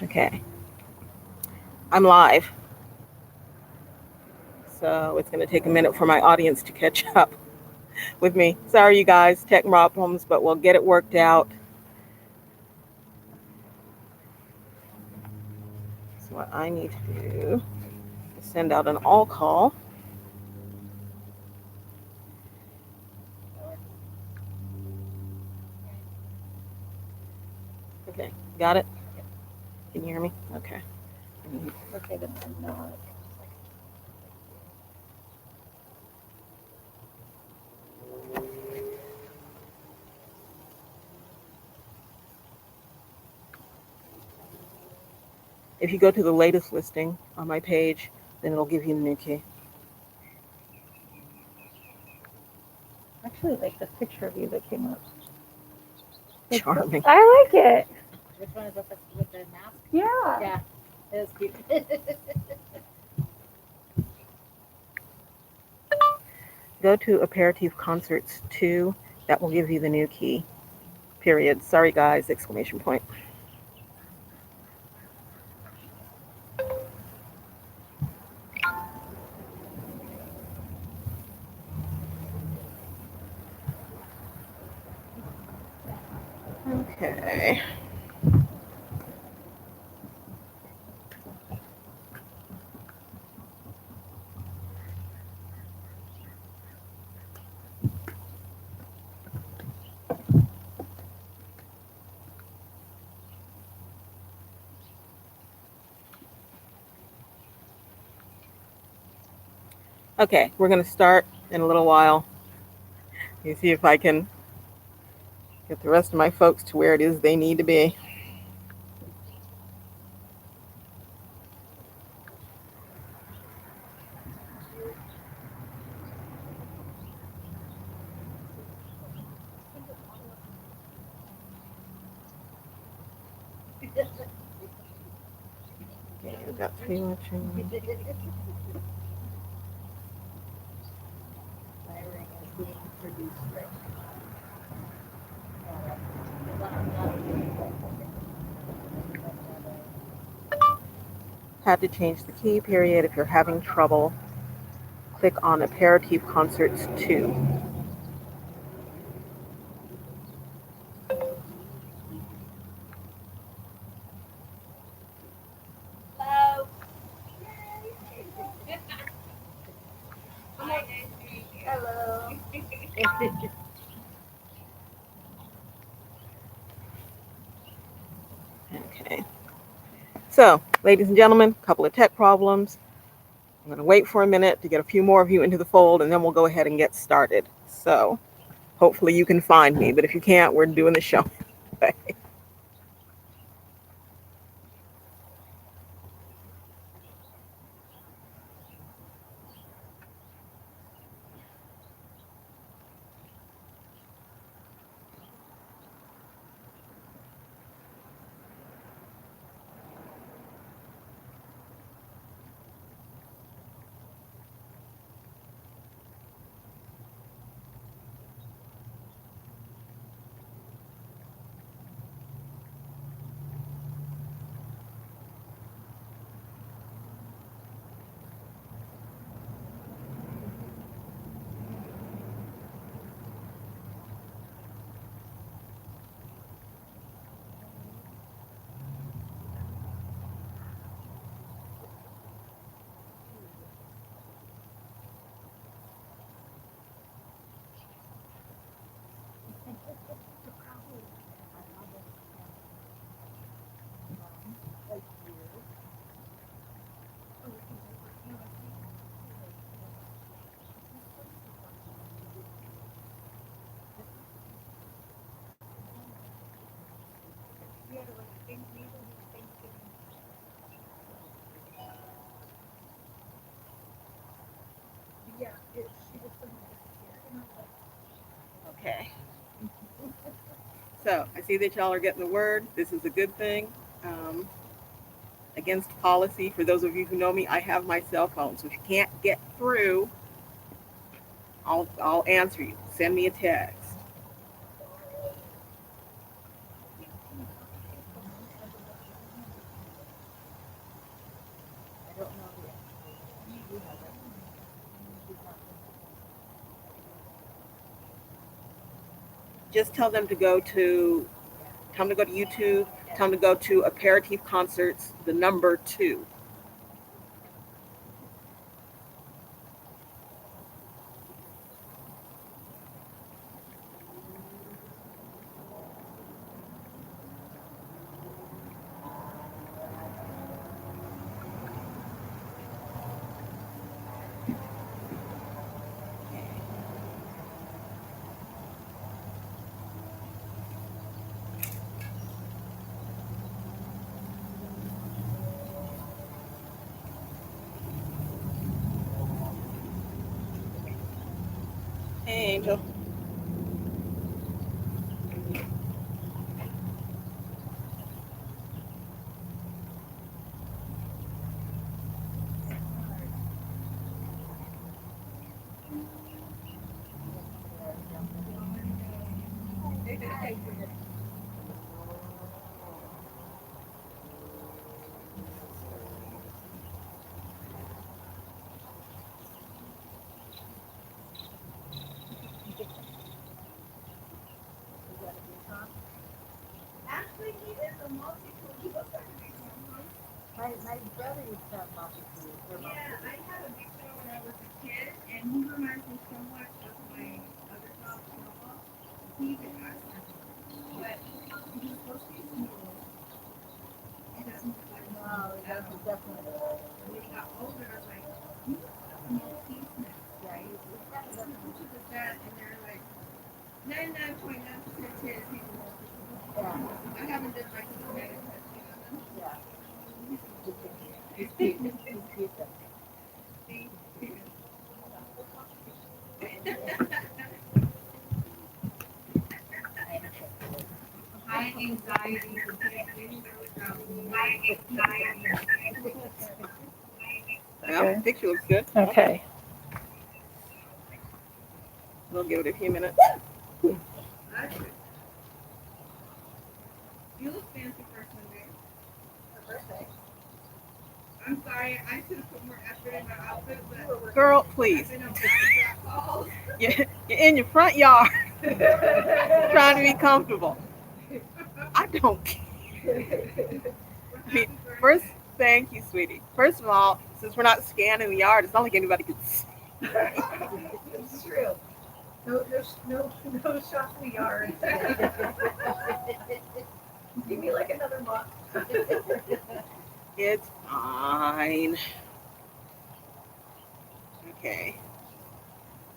Okay, I'm live. So it's going to take a minute for my audience to catch up with me. Sorry, you guys, tech problems, but we'll get it worked out. So, what I need to do is send out an all call. Okay, got it? Can you hear me? Okay. Okay, then I'm not. If you go to the latest listing on my page, then it'll give you the new key. Actually, like the picture of you that came up. Charming. I like it. Which one is that with the mask? Yeah. Yeah, it is cute. Go to Aperitif Concerts 2. That will give you the new key. Period. Sorry, guys! Exclamation point. Okay. Okay, we're going to start in a little while. You see if I can get the rest of my folks to where it is they need to be. Okay, we've got 3 watching. Firing is being produced right Had to change the key, period. If you're having trouble, click on Aperitif Concerts 2. Hello. Hello. Okay. So, ladies and gentlemen, a couple of tech problems. I'm going to wait for a minute to get a few more of you into the fold, and then we'll go ahead and get started. So, hopefully you can find me, but if you can't, we're doing the show. Okay. So I see that y'all are getting the word. This is a good thing. Against policy, for those of you who know me, I have my cell phone. So if you can't get through, I'll answer you. Send me a text. just tell them to go to YouTube. Tell them to go to Aperitif Concerts, the number 2. Hey, Angel. Actually, he is a multi-tool. He looks like a big one. My brother used to have multi-tool. Yeah, I had a big tool when I was a kid, and he reminds me so much of my other dog, Snowball. He even acts like him. But he's supposed to be smooth. He doesn't look like no, that's definitely. When he got older, I was like, you look like a multi-snap. Yeah, he's got a pictures of that, and they're like 99.9% chance he's a multi-tool. Yeah. I haven't done like genetic testing on them. Yeah. He's cute. He's cute though. High anxiety. High anxiety. Well, the picture looks good. Okay. We'll give it a few minutes. You look fancy for Sunday. For birthday. I'm sorry, I should have put more effort in my outfit, but Girl, please. I've been up with the calls. You're in your front yard trying to be comfortable. I don't care. I mean, first, thank you, sweetie. First of all, since we're not scanning the yard, it's not like anybody can see. It's true. No shots in the yard. Give me like another month. It's fine. Okay.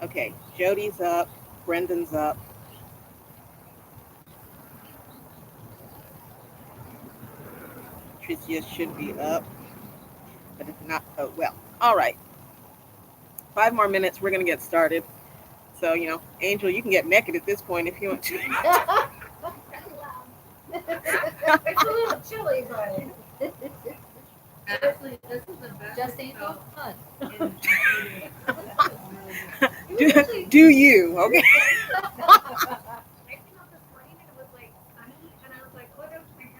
Okay, Jody's up. Brendan's up. Tricia should be up. But if not, oh well. All right. 5 more minutes. We're going to get started. So, Angel, you can get naked at this point if you want to. It's a little chilly, but actually, this is the best. Just ain't so fun. do you, okay? I came out this morning and it was like sunny, and I was like, what else can I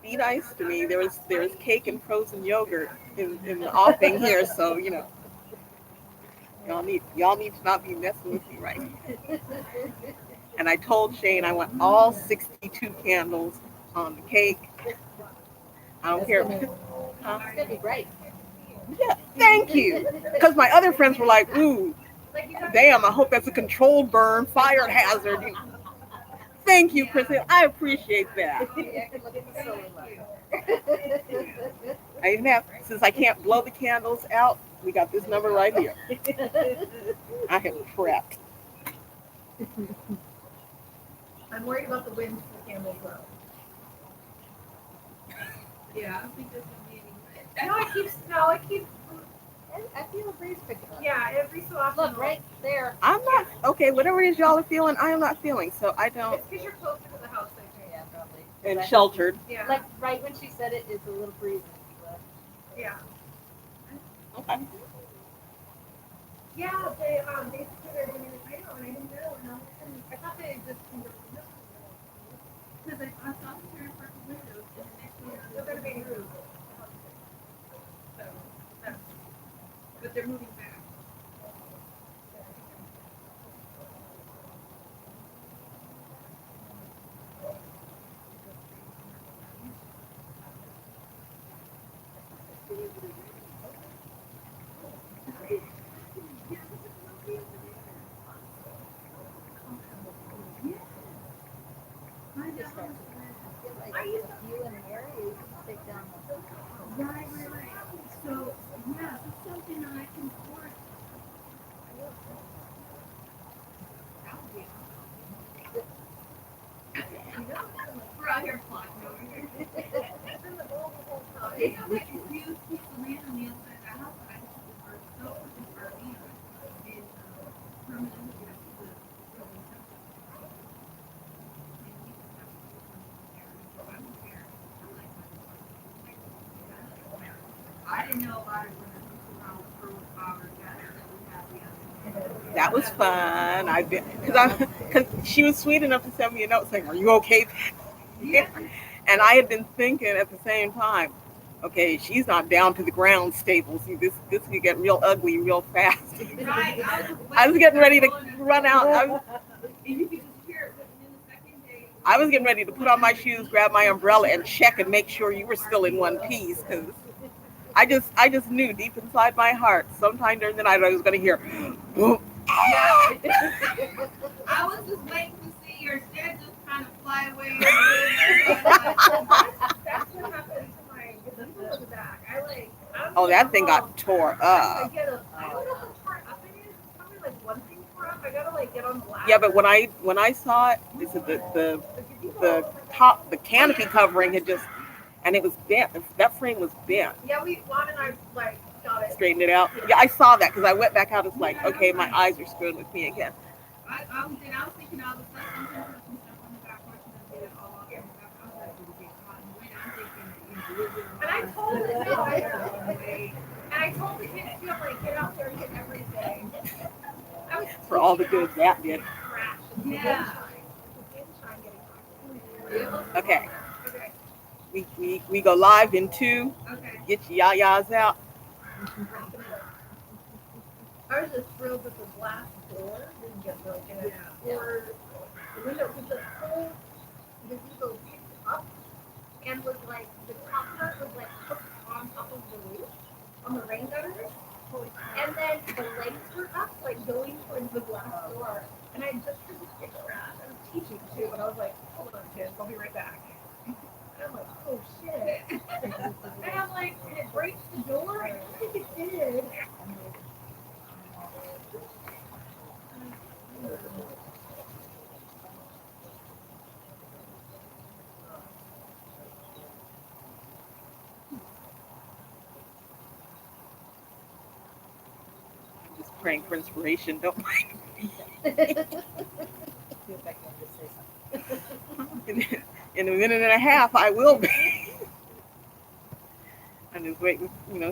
Eat ice to me. There was cake and frozen yogurt in the offing here, so y'all need to not be messing with me right now. And I told Shane I want all 62 candles on the cake. I don't care. It's gonna be great. Yeah, thank you. Because my other friends were like, ooh, damn, I hope that's a controlled burn, fire hazard. Thank you, Chrissy. I appreciate that. I even have, since I can't blow the candles out, we got this number right here. I have prepped. I'm worried about the wind for the candles blow. Yeah, I don't think there's gonna be any wind. I feel a breeze picking up. Yeah, every so often. Look, right there. I'm not, okay, whatever it is y'all are feeling, I am not feeling, so I don't. It's because you're closer to the house, I think. Yeah, probably. And sheltered. Yeah. Like, right when she said it, it's a little breezy. Yeah. Okay. Yeah, they said they're doing it right now, and I didn't know, and all of a sudden, I thought they just because I saw the turn for the windows, and the next one they're going to be moved. So, but they're moving back. I used to You and Mary, you can take down the right. So yeah, that's something that I can afford. We're out here plotting over here. It's been the goal the whole time. Yeah, but if you keep the land on the outside of the house, I just prefer so much RV is permanent. You know, the building septic. I didn't know about it when around the first power gas that we had the other. That was fun. I did because she was sweet enough to send me a note saying, "Are you okay?" And I had been thinking at the same time, okay, she's not down to the ground stable. See, this could get real ugly real fast. Right. I was getting ready to run out. And you could just hear it within the second day. I was getting ready to put on my shoes, grab my umbrella, and check and make sure you were still in one piece because I just knew deep inside my heart sometime during the night I was going to hear, boom. Yeah. I was just waiting to see your head just kind of fly away. That's what happened to my the back. Oh, that thing got tore I up. get a. I don't know how far up it is. It's probably like one thing tore up. I gotta get on the ladder. Yeah, but when I saw it, they said the top, the canopy covering had just, and it was bent. That frame was bent. Yeah, Juan and I got it. Straightened it out. Yeah, I saw that because I went back out. It's like, okay, my eyes are screwing with me again. I was thinking all the stuff, something put some stuff on the back porch and then get it all off. I was like, did it get caught in the wind? I'm thinking, and I told it, no, and I told the kids too, I'm like, get out there and get everything. I was For all the good that did. Yeah. Okay, Okay. we go live in 2. Okay. Get your yayas out. I was just thrilled that the glass door didn't get broken. Yeah. Or the window, because the whole gazebo picked up and was like, the top part was like hooked on top of the roof, on the rain gutters. And then the legs were up, like going towards the glass door. And I just heard the kids crash. I was teaching too, but I was like, hold on, kids, I'll be right back. And I'm like, oh shit. And I'm like, did it break the door? I don't think it did. Just praying for inspiration. Don't mind. In a minute and a half, I will be. I'm just waiting,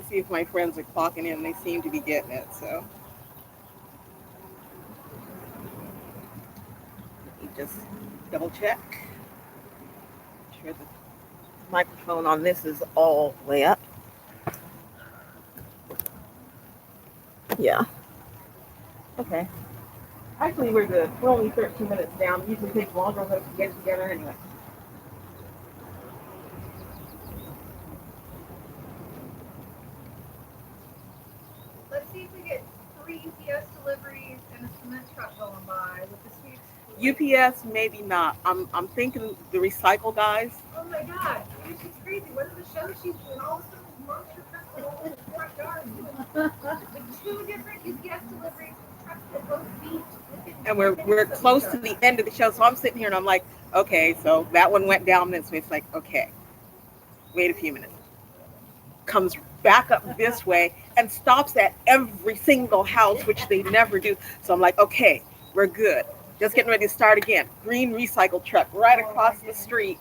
see if my friends are clocking in. They seem to be getting it, so. Let me just double check. Make sure the microphone on this is all the way up. Yeah. Okay. Actually, we're good. We're only 13 minutes down. It usually takes longer for us to get together anyway. Let's see if we get 3 UPS deliveries and a cement truck going by with the sweet. UPS, maybe not. I'm thinking the recycle guys. Oh my god, it's just crazy. What are the show she's doing? All of a sudden, monster trucks are all in the front yard doing like 2 different UPS deliveries. Trucks that both beat. And we're close to the end of the show, so I'm sitting here and I'm like, okay, so that one went down this way. It's like, okay, wait a few minutes. Comes back up this way and stops at every single house, which they never do. So I'm like, okay, we're good. Just getting ready to start again. Green recycle truck right across the street.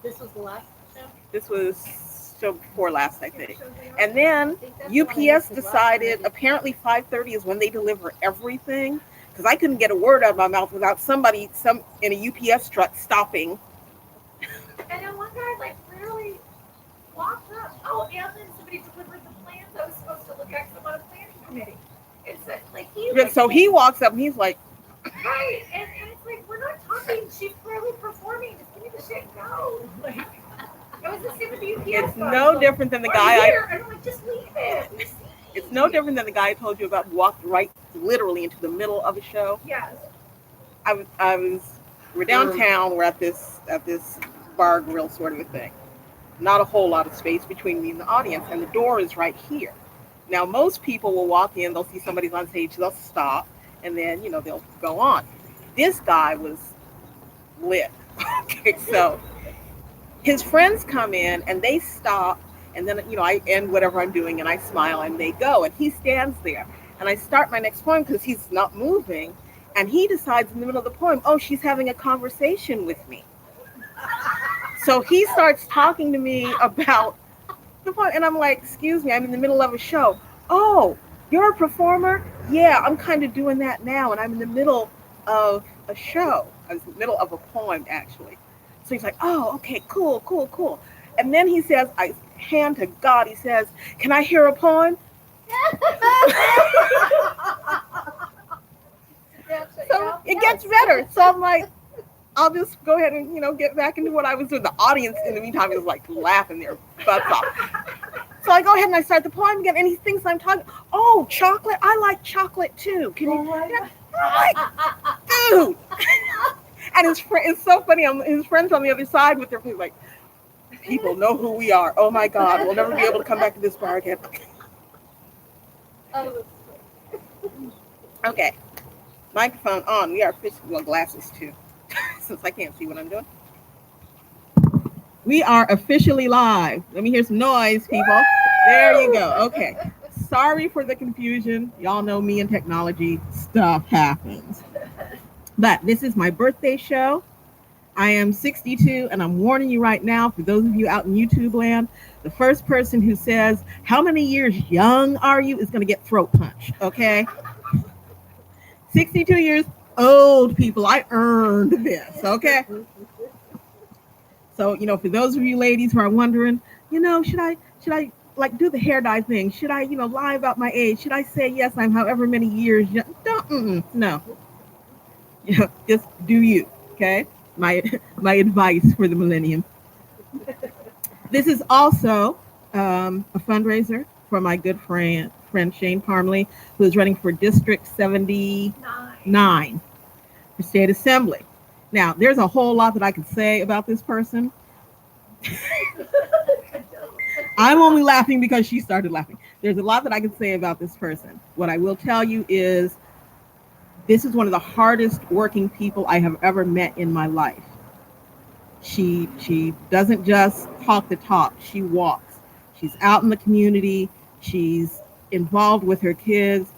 This was the last show? This was show before last, I think. And then UPS decided apparently 5:30 is when they deliver everything. Because I couldn't get a word out of my mouth without somebody in a UPS truck stopping. And then one guy literally walked up. Oh, and then somebody delivered the plans. I was supposed to look at some on a planning committee. It's So he walks up and he's like, right, and it's like, we're not talking. She's clearly performing. Just leave the shit go. It was the same with the UPS. It's no different than the guy and I'm like, just leave. It's no different than the guy I told you about who walked right literally into the middle of a show. Yes. I was we're downtown, we're at this bar grill sort of a thing. Not a whole lot of space between me and the audience, and the door is right here. Now most people will walk in, they'll see somebody's on stage, they'll stop, and then they'll go on. This guy was lit. Okay, so his friends come in and they stop, and then I end whatever I'm doing and I smile and they go, and he stands there, and I start my next poem because he's not moving, and he decides in the middle of the poem, oh, she's having a conversation with me. So he starts talking to me about the poem, and I'm like, excuse me, I'm in the middle of a show. Oh, you're a performer? Yeah, I'm kind of doing that now, and I'm in the middle of a show. I was in the middle of a poem, actually. So he's like, oh, okay, cool, cool, cool. And then he says, I hand to God, he says, can I hear a poem? So it gets better. So I'm like, I'll just go ahead and, get back into what I was doing. The audience in the meantime is like laughing their butts off. So I go ahead and I start the poem again, and he thinks I'm talking, oh, chocolate? I like chocolate too. Can you? I'm like, dude. And it's so funny. His friends on the other side with their like, people know who we are. Oh my God, we'll never be able to come back to this bar again. Okay, microphone on. We are officially glasses too, since I can't see what I'm doing. We are officially live. Let me hear some noise, people. There you go. Okay. Sorry for the confusion. Y'all know me and technology. Stuff happens. But this is my birthday show. I am 62, and I'm warning you right now, for those of you out in YouTube land, the first person who says, how many years young are you, is going to get throat punched, okay? 62 years old, people. I earned this, okay? So, for those of you ladies who are wondering, should I like do the hair dye thing? Should I, lie about my age? Should I say, yes, I'm however many years young? No. Just do you, okay? My advice for the millennium. This is also a fundraiser for my good friend Shane Parmley, who is running for District 79 for State Assembly. Now, there's a whole lot that I could say about this person. I'm only laughing because she started laughing. There's a lot that I can say about this person. What I will tell you is this is one of the hardest working people I have ever met in my life. She doesn't just talk the talk, she walks. She's out in the community. She's involved with her kids.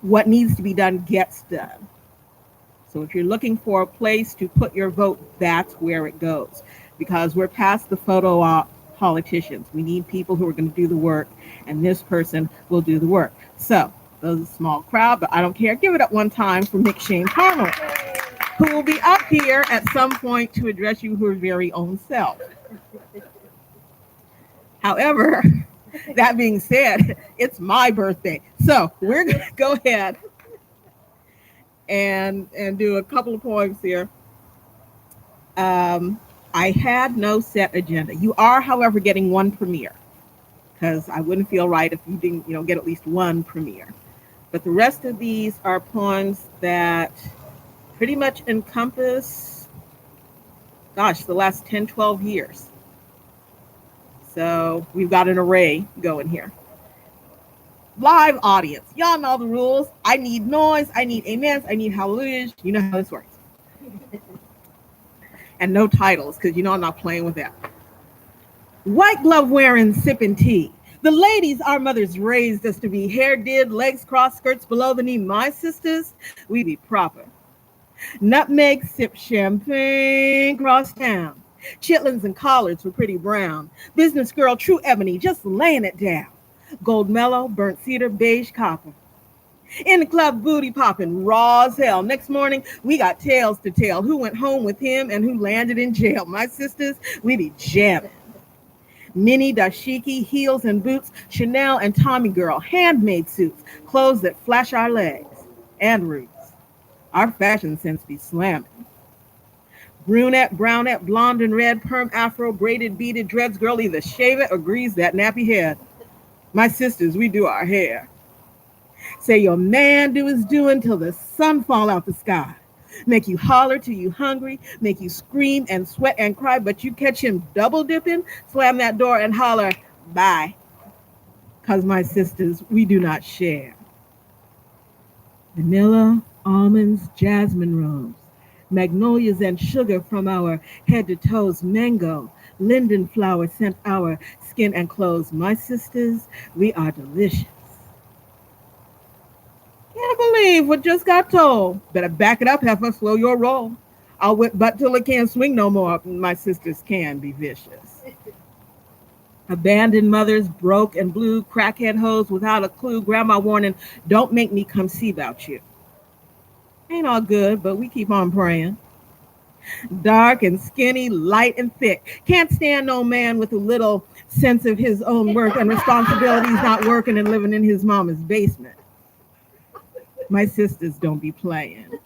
What needs to be done gets done. So if you're looking for a place to put your vote, that's where it goes. Because we're past the photo op politicians. We need people who are going to do the work, and this person will do the work. So those are a small crowd, but I don't care. Give it up one time for Mick Shane Parmley, who will be up here at some point to address you her very own self. However, that being said, it's my birthday. So we're going to go ahead and do a couple of poems here. I had no set agenda. You are, however, getting one premiere, because I wouldn't feel right if you didn't, get at least one premiere. But the rest of these are poems that pretty much encompass, the last 10, 12 years. So we've got an array going here. Live audience. Y'all know the rules. I need noise. I need amens. I need hallelujahs. You know how this works. And no titles, because I'm not playing with that. White glove wearing, sipping tea. The ladies our mothers raised us to be. Hair did, legs crossed, skirts below the knee. My sisters, we be proper. Nutmeg, sip champagne, cross town. Chitlins and collards were pretty brown. Business girl, true ebony, just laying it down. Gold mellow, burnt cedar, beige copper. In the club, booty popping, raw as hell. Next morning, we got tales to tell. Who went home with him and who landed in jail. My sisters, we be jamming. Mini dashiki, heels and boots, Chanel and Tommy girl, handmade suits, clothes that flash our legs and roots. Our fashion sense be slamming. Brunette, brownette, blonde and red, perm afro, braided, beaded dreads, girl either shave it or grease that nappy head. My sisters, we do our hair. Say your man do his doing till the sun fall out the sky. Make you holler till you hungry, make you scream and sweat and cry, but you catch him double dipping, slam that door and holler, bye. Cause my sisters, we do not share. Vanilla, almonds, jasmine rose, magnolias and sugar from our head to toes, mango, linden flower scent our skin and clothes. My sisters, we are delicious. Can't believe what just got told. Better back it up, heifer, slow your roll. I'll whip butt till it can't swing no more. My sisters can be vicious. Abandoned mothers, broke and blue, crackhead hoes without a clue. Grandma warning, don't make me come see about you. Ain't all good, but we keep on praying. Dark and skinny, light and thick. Can't stand no man with a little sense of his own worth and responsibilities, not working and living in his mama's basement. My sisters don't be playing.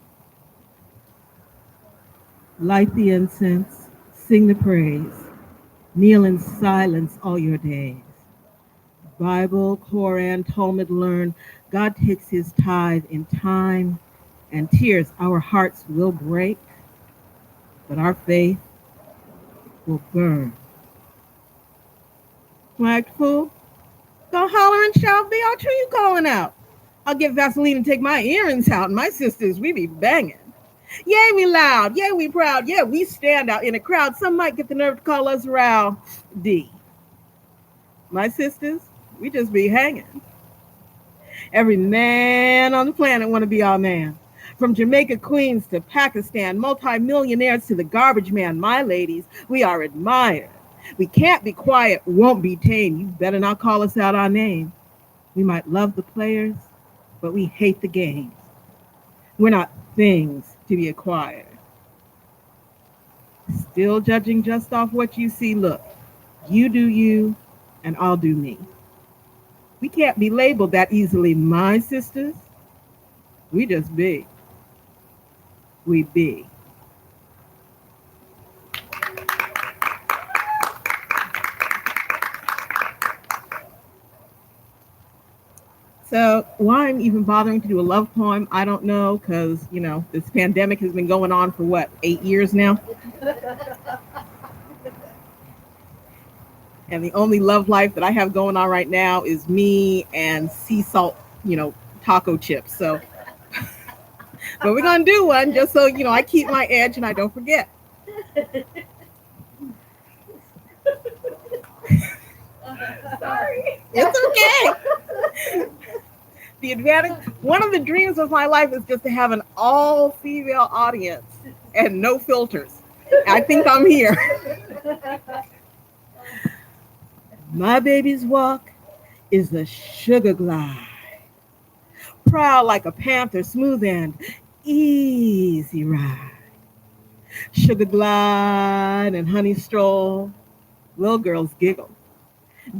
Light the incense, sing the praise, kneel in silence all your days. Bible, Koran, Talmud learn. God takes his tithe in time and tears. Our hearts will break, but our faith will burn. Like fool, go holler and shout, Beatrice, who you calling out? I'll get Vaseline and take my earrings out, and my sisters, we be banging. Yay, we loud. Yay, we proud. Yeah, we stand out in a crowd. Some might get the nerve to call us rowdy. My sisters, we just be hanging. Every man on the planet want to be our man. From Jamaica Queens to Pakistan, multi-millionaires to the garbage man, my ladies, we are admired. We can't be quiet, won't be tamed. You better not call us out our name. We might love the players, but we hate the games. We're not things to be acquired. Still judging just off what you see. Look, you do you, and I'll do me. We can't be labeled that easily, my sisters. We just be. We be. So why I'm even bothering to do a love poem, I don't know, because, this pandemic has been going on for what, 8 years now? And the only love life that I have going on right now is me and sea salt, taco chips. So, but we're going to do one just so, I keep my edge and I don't forget. Sorry. It's okay. The advantage, one of the dreams of my life is just to have an all female audience and no filters. I think I'm here. My baby's walk is a sugar glide. Proud like a panther, smooth and easy ride. Sugar glide and honey stroll. Little girls giggle.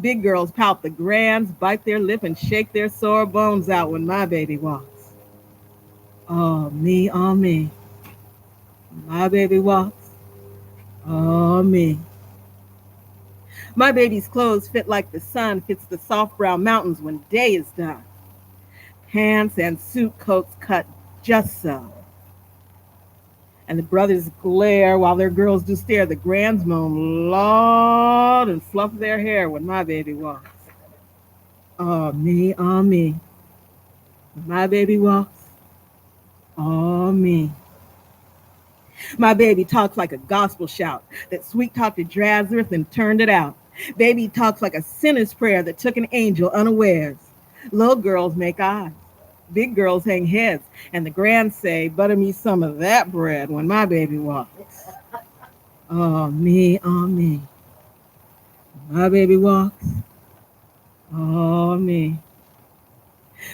Big girls pout the grands, bite their lip and shake their sore bones out when my baby walks. Oh, me, oh, me. My baby walks. Oh, me. My baby's clothes fit like the sun fits the soft brown mountains when day is done. Pants and suit coats cut just so. And the brothers glare while their girls do stare. The grands moan loud and fluff their hair when my baby walks. Oh, me, oh, me. When my baby walks. Oh, me. My baby talks like a gospel shout that sweet talked to Drazareth and turned it out. Baby talks like a sinner's prayer that took an angel unawares. Little girls make eyes. Big girls hang heads. And the grands say, butter me some of that bread when my baby walks. Oh, me, oh, me. When my baby walks. Oh, me.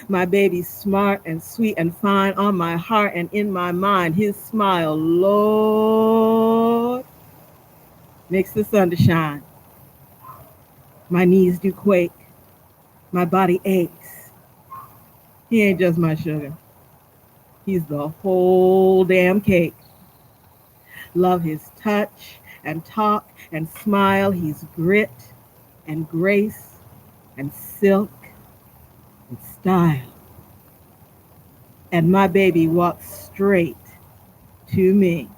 My baby's smart and sweet and fine on my heart and in my mind. His smile, Lord, makes the sun to shine. My knees do quake. My body aches. He ain't just my sugar. He's the whole damn cake. Love his touch and talk and smile. He's grit and grace and silk and style. And my baby walks straight to me.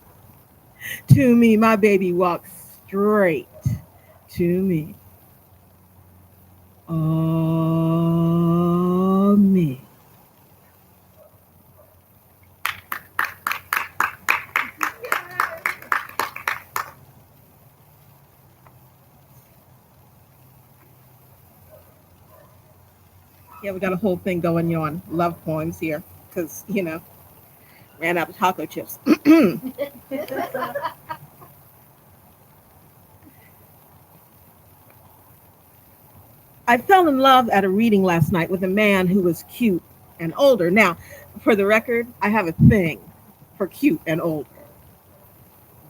To me, my baby walks straight to me. Oh, me. Yeah, we got a whole thing going on love poems here because, ran out of taco chips. I fell in love at a reading last night with a man who was cute and older. Now, for the record, I have a thing for cute and older.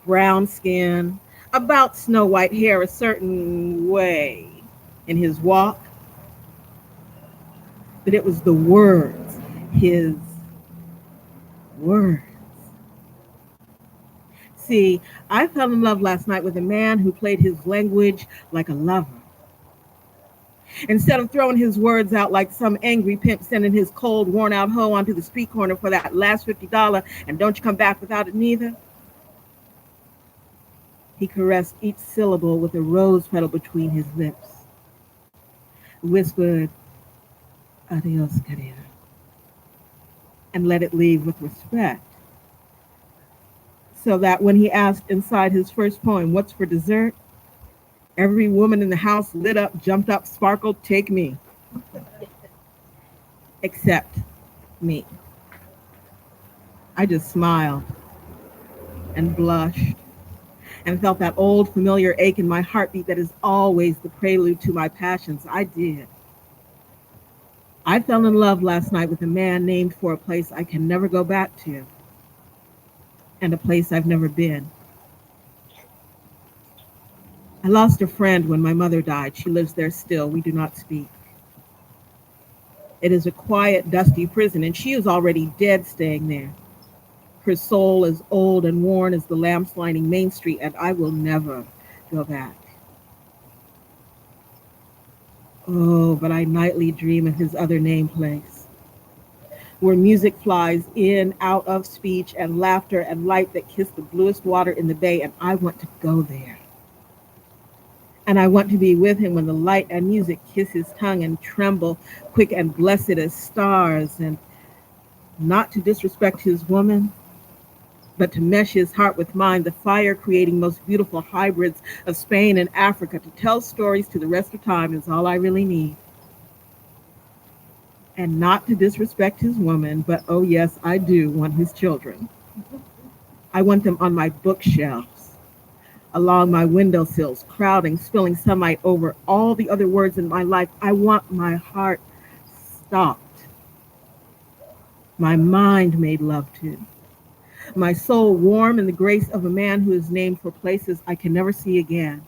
Brown skin, about snow white hair a certain way in his walk, but it was the words, his words. See, I fell in love last night with a man who played his language like a lover. Instead of throwing his words out like some angry pimp sending his cold, worn out hoe onto the street corner for that last $50 and don't you come back without it neither, he caressed each syllable with a rose petal between his lips, whispered, adios, querida, and let it leave with respect. So that when he asked inside his first poem, what's for dessert? Every woman in the house lit up, jumped up, sparkled, take me. Except me. I just smiled and blushed and felt that old familiar ache in my heartbeat that is always the prelude to my passions. I did. I fell in love last night with a man named for a place I can never go back to and a place I've never been. I lost a friend when my mother died. She lives there still. We do not speak. It is a quiet, dusty prison, and she is already dead staying there. Her soul is old and worn as the lamps lining Main Street, and I will never go back. Oh, but I nightly dream of his other name place, where music flies in, out of speech, and laughter and light that kiss the bluest water in the bay, and I want to go there. And I want to be with him when the light and music kiss his tongue and tremble, quick and blessed as stars, and not to disrespect his woman, but to mesh his heart with mine, the fire creating most beautiful hybrids of Spain and Africa. To tell stories to the rest of time is all I really need. And not to disrespect his woman, but oh yes, I do want his children. I want them on my bookshelves, along my windowsills, crowding, spilling sunlight over all the other words in my life. I want my heart stopped, my mind made love to, my soul warm in the grace of a man who is named for places I can never see again,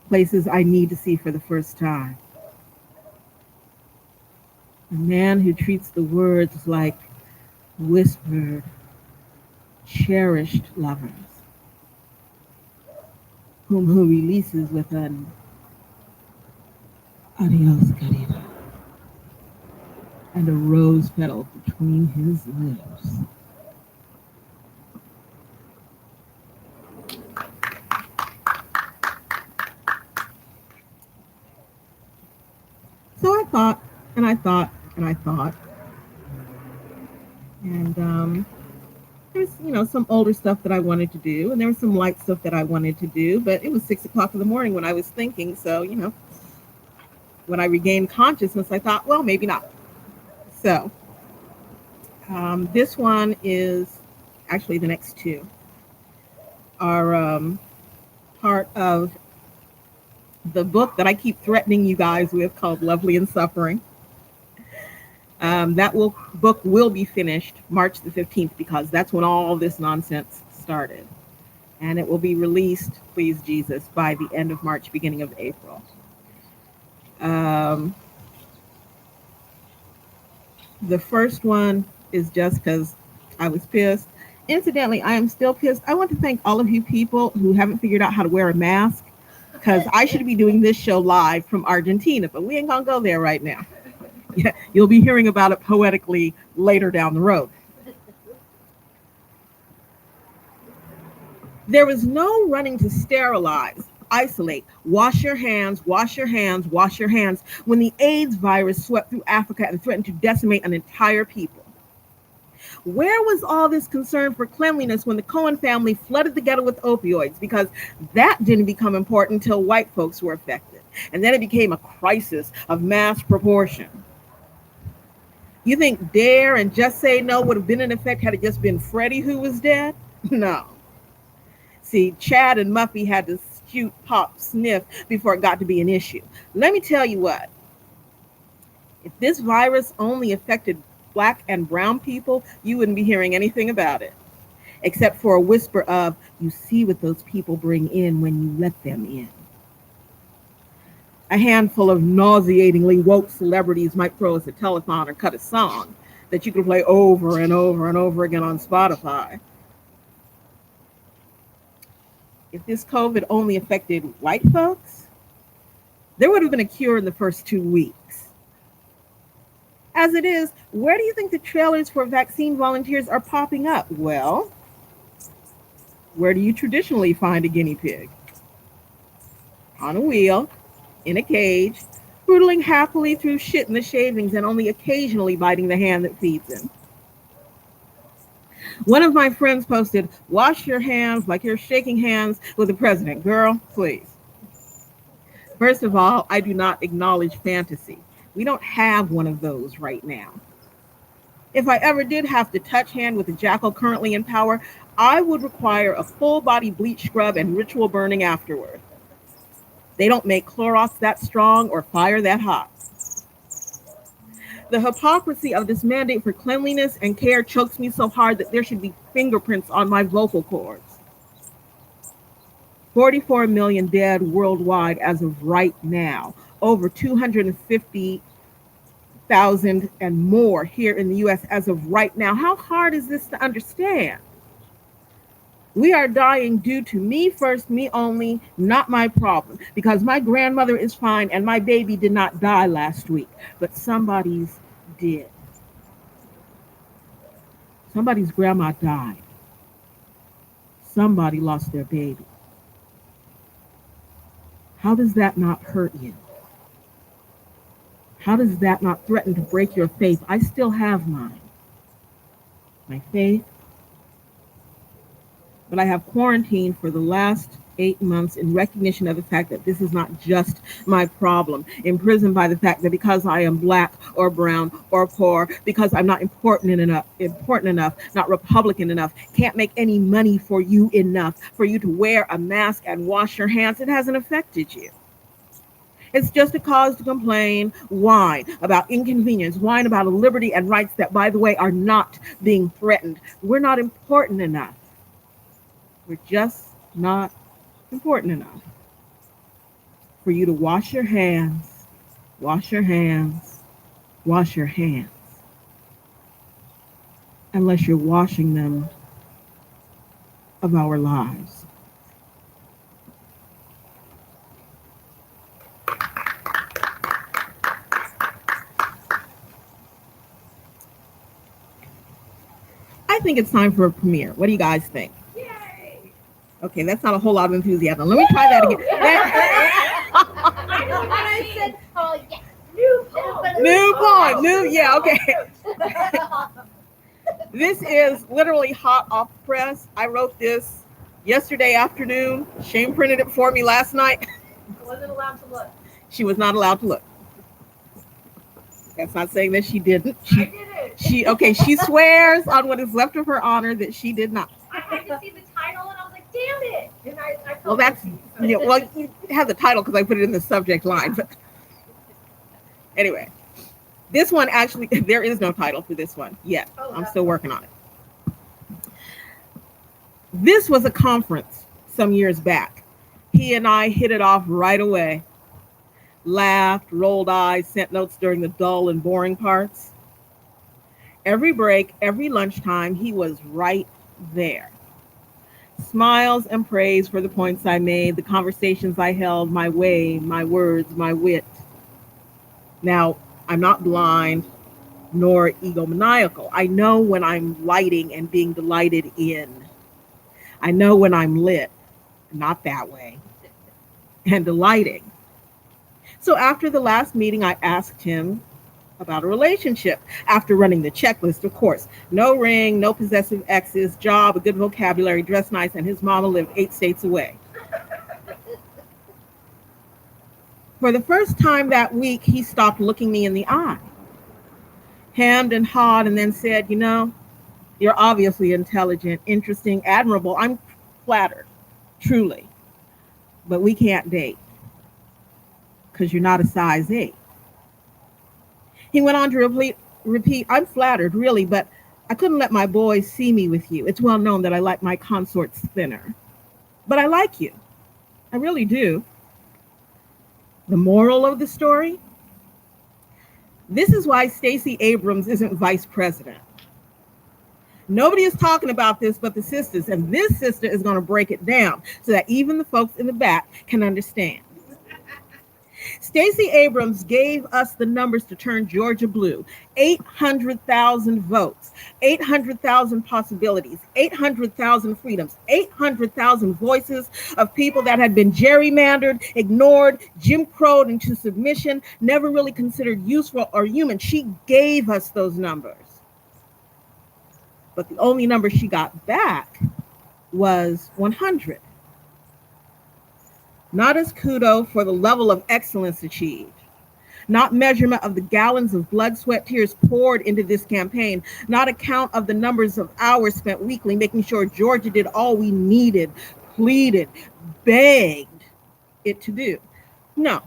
places I need to see for the first time. A man who treats the words like whispered, cherished lovers, whom he releases with an adios, querida, and a rose petal between his lips. So I thought, and I thought, and I thought, and there's some older stuff that I wanted to do, and there was some light stuff that I wanted to do, but it was 6 o'clock in the morning when I was thinking. So when I regained consciousness, I thought, well, maybe not. So this one is actually the next two are part of the book that I keep threatening you guys with called Lovely and Suffering. Book will be finished March the 15th because that's when all this nonsense started. And it will be released, please Jesus, by the end of March, beginning of April. The first one is just because I was pissed. Incidentally, I am still pissed. I want to thank all of you people who haven't figured out how to wear a mask. because I should be doing this show live from Argentina, but we ain't gonna go there right now. Yeah, you'll be hearing about it poetically later down the road. There was no running to sterilize, isolate, wash your hands, wash your hands, wash your hands when the AIDS virus swept through Africa and threatened to decimate an entire people. Where was all this concern for cleanliness when the Cohen family flooded the ghetto with opioids? Because that didn't become important until white folks were affected. And then it became a crisis of mass proportion. You think Dare and Just Say No would have been in effect had it just been Freddie who was dead? No. See, Chad and Muffy had to shoot, pop, sniff before it got to be an issue. Let me tell you what. If this virus only affected Black and brown people, you wouldn't be hearing anything about it, except for a whisper of, you see what those people bring in when you let them in. A handful of nauseatingly woke celebrities might throw us a telethon or cut a song that you can play over and over and over again on Spotify. If this COVID only affected white folks, there would have been a cure in the first 2 weeks. As it is, where do you think the trailers for vaccine volunteers are popping up? Well, where do you traditionally find a guinea pig? On a wheel, in a cage, hurtling happily through shit in the shavings and only occasionally biting the hand that feeds him. One of my friends posted, wash your hands like you're shaking hands with the president. Girl, please. First of all, I do not acknowledge fantasy. We don't have one of those right now. If I ever did have to touch hand with the jackal currently in power, I would require a full body bleach scrub and ritual burning afterward. They don't make Clorox that strong or fire that hot. The hypocrisy of this mandate for cleanliness and care chokes me so hard that there should be fingerprints on my vocal cords. 44 million dead worldwide as of right now, over 250,000 and more here in the US as of right now. How hard is this to understand? We are dying due to me first, me only, not my problem, because my grandmother is fine and my baby did not die last week, but somebody's did. Somebody's grandma died. Somebody lost their baby. How does that not hurt you? How does that not threaten to break your faith? I still have mine. My faith. But I have quarantined for the last 8 months in recognition of the fact that this is not just my problem, imprisoned by the fact that because I am Black or brown or poor, because I'm not important enough, not Republican enough, can't make any money for you enough for you to wear a mask and wash your hands, it hasn't affected you. It's just a cause to complain, whine about inconvenience, whine about a liberty and rights that, by the way, are not being threatened. We're not important enough. We're just not important enough for you to wash your hands, wash your hands, wash your hands, unless you're washing them of our lives. I think it's time for a premiere. What do you guys think? Okay, that's not a whole lot of enthusiasm. Let me try that again. I said, oh, yeah. New poem. Yeah, okay. This is literally hot off the press. I wrote this yesterday afternoon. Shane printed it for me last night. I wasn't allowed to look. She was not allowed to look. That's not saying that she didn't. I did it. She swears on what is left of her honor that she did not. I had to see the title and I was like, damn it. And I Well, that's, yeah, well, you have the title because I put it in the subject line. But anyway, this one actually, there is no title for this one yet. I'm still working on it. This was a conference some years back. He and I hit it off right away. Laughed, rolled eyes, sent notes during the dull and boring parts. Every break, every lunchtime, he was right there. Smiles and praise for the points I made, the conversations I held, my way, my words, my wit. Now, I'm not blind nor egomaniacal. I know when I'm lighting and being delighted in. I know when I'm lit, not that way, and delighting. So after the last meeting, I asked him about a relationship. After running the checklist, of course, no ring, no possessive exes, job, a good vocabulary, dress nice, and his mama lived 8 states away. For the first time that week, he stopped looking me in the eye, hemmed and hawed, and then said, "You know, you're obviously intelligent, interesting, admirable. I'm flattered, truly, but we can't date because you're not a size 8." He went on to repeat, "I'm flattered, really, but I couldn't let my boys see me with you. It's well known that I like my consorts thinner. But I like you. I really do." The moral of the story? This is why Stacey Abrams isn't vice president. Nobody is talking about this but the sisters, and this sister is going to break it down so that even the folks in the back can understand. Stacey Abrams gave us the numbers to turn Georgia blue. 800,000 votes, 800,000 possibilities, 800,000 freedoms, 800,000 voices of people that had been gerrymandered, ignored, Jim Crowed into submission, never really considered useful or human. She gave us those numbers. But the only number she got back was 100. Not as kudo for the level of excellence achieved, not measurement of the gallons of blood, sweat, tears poured into this campaign, not a count of the numbers of hours spent weekly making sure Georgia did all we needed, pleaded, begged it to do. No,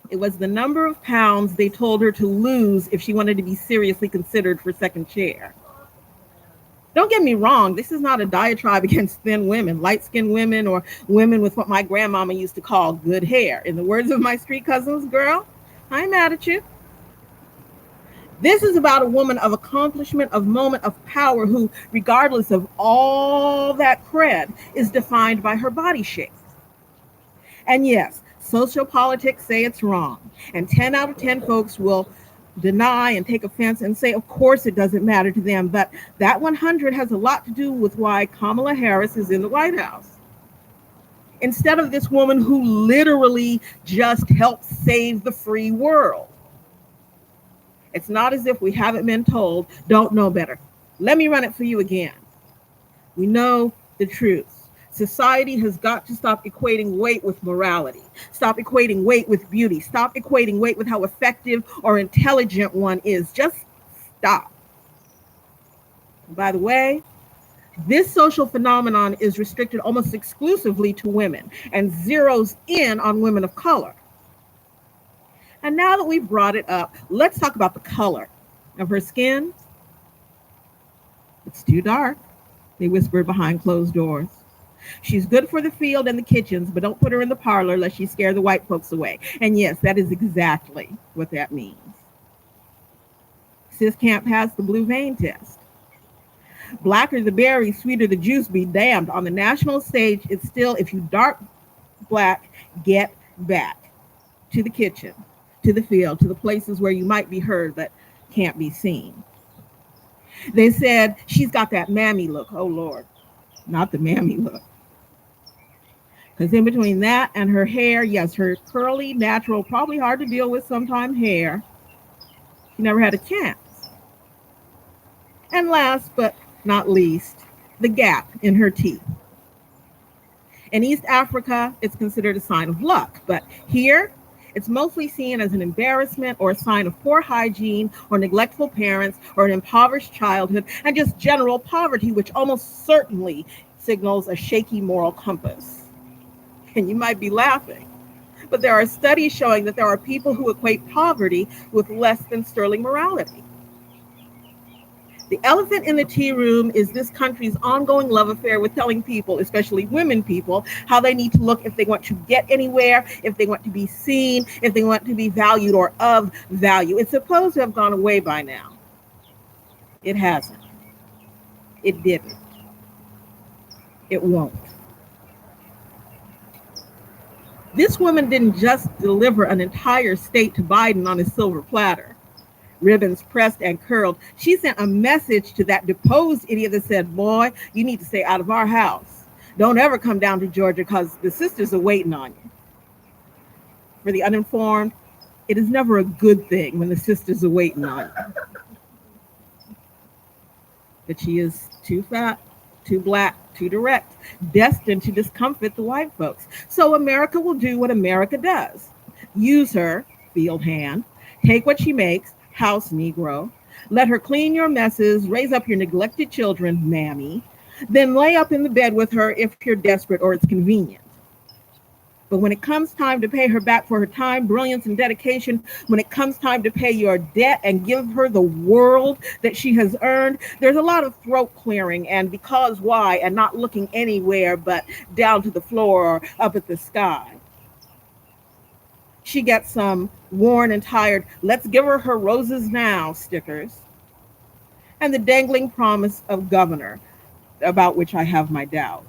it was the number of pounds they told her to lose if she wanted to be seriously considered for second chair. Don't get me wrong, this is not a diatribe against thin women, light-skinned women, or women with what my grandmama used to call good hair. In the words of my street cousins, girl, I ain't mad at you. This is about a woman of accomplishment, of moment of power who, regardless of all that cred, is defined by her body shape. And yes, social politics say it's wrong. And 10 out of 10 folks will deny and take offense and say, of course, it doesn't matter to them. But that 100 has a lot to do with why Kamala Harris is in the White House. Instead of this woman who literally just helped save the free world. It's not as if we haven't been told, don't know better. Let me run it for you again. We know the truth. Society has got to stop equating weight with morality. Stop equating weight with beauty. Stop equating weight with how effective or intelligent one is. Just stop. By the way, this social phenomenon is restricted almost exclusively to women and zeroes in on women of color. And now that we've brought it up, let's talk about the color of her skin. It's too dark, they whispered behind closed doors. She's good for the field and the kitchens, but don't put her in the parlor lest she scare the white folks away. And yes, that is exactly what that means. Sis can't pass the blue vein test. Blacker the berry, sweeter the juice, be damned. On the national stage, it's still, if you dark black, get back to the kitchen, to the field, to the places where you might be heard but can't be seen. They said, she's got that mammy look. Oh, Lord, not the mammy look. Because in between that and her hair, yes, her curly, natural, probably hard to deal with sometimes hair, she never had a chance. And last but not least, the gap in her teeth. In East Africa, it's considered a sign of luck, but here, it's mostly seen as an embarrassment or a sign of poor hygiene or neglectful parents or an impoverished childhood and just general poverty, which almost certainly signals a shaky moral compass. And you might be laughing, but there are studies showing that there are people who equate poverty with less than sterling morality. The elephant in the tea room is this country's ongoing love affair with telling people, especially women people, how they need to look if they want to get anywhere, if they want to be seen, if they want to be valued or of value. It's supposed to have gone away by now. It hasn't. It didn't. It won't. This woman didn't just deliver an entire state to Biden on a silver platter, ribbons pressed and curled. She sent a message to that deposed idiot that said, boy, you need to stay out of our house. Don't ever come down to Georgia because the sisters are waiting on you. For the uninformed, it is never a good thing when the sisters are waiting on you. But she is too fat, too black, too direct, destined to discomfit the white folks. So America will do what America does. Use her, field hand, take what she makes, house Negro, let her clean your messes, raise up your neglected children, mammy, then lay up in the bed with her if you're desperate or it's convenient. But when it comes time to pay her back for her time, brilliance, and dedication, when it comes time to pay your debt and give her the world that she has earned, there's a lot of throat clearing and because why and not looking anywhere but down to the floor or up at the sky. She gets some worn and tired, let's give her roses now stickers, and the dangling promise of governor, about which I have my doubts.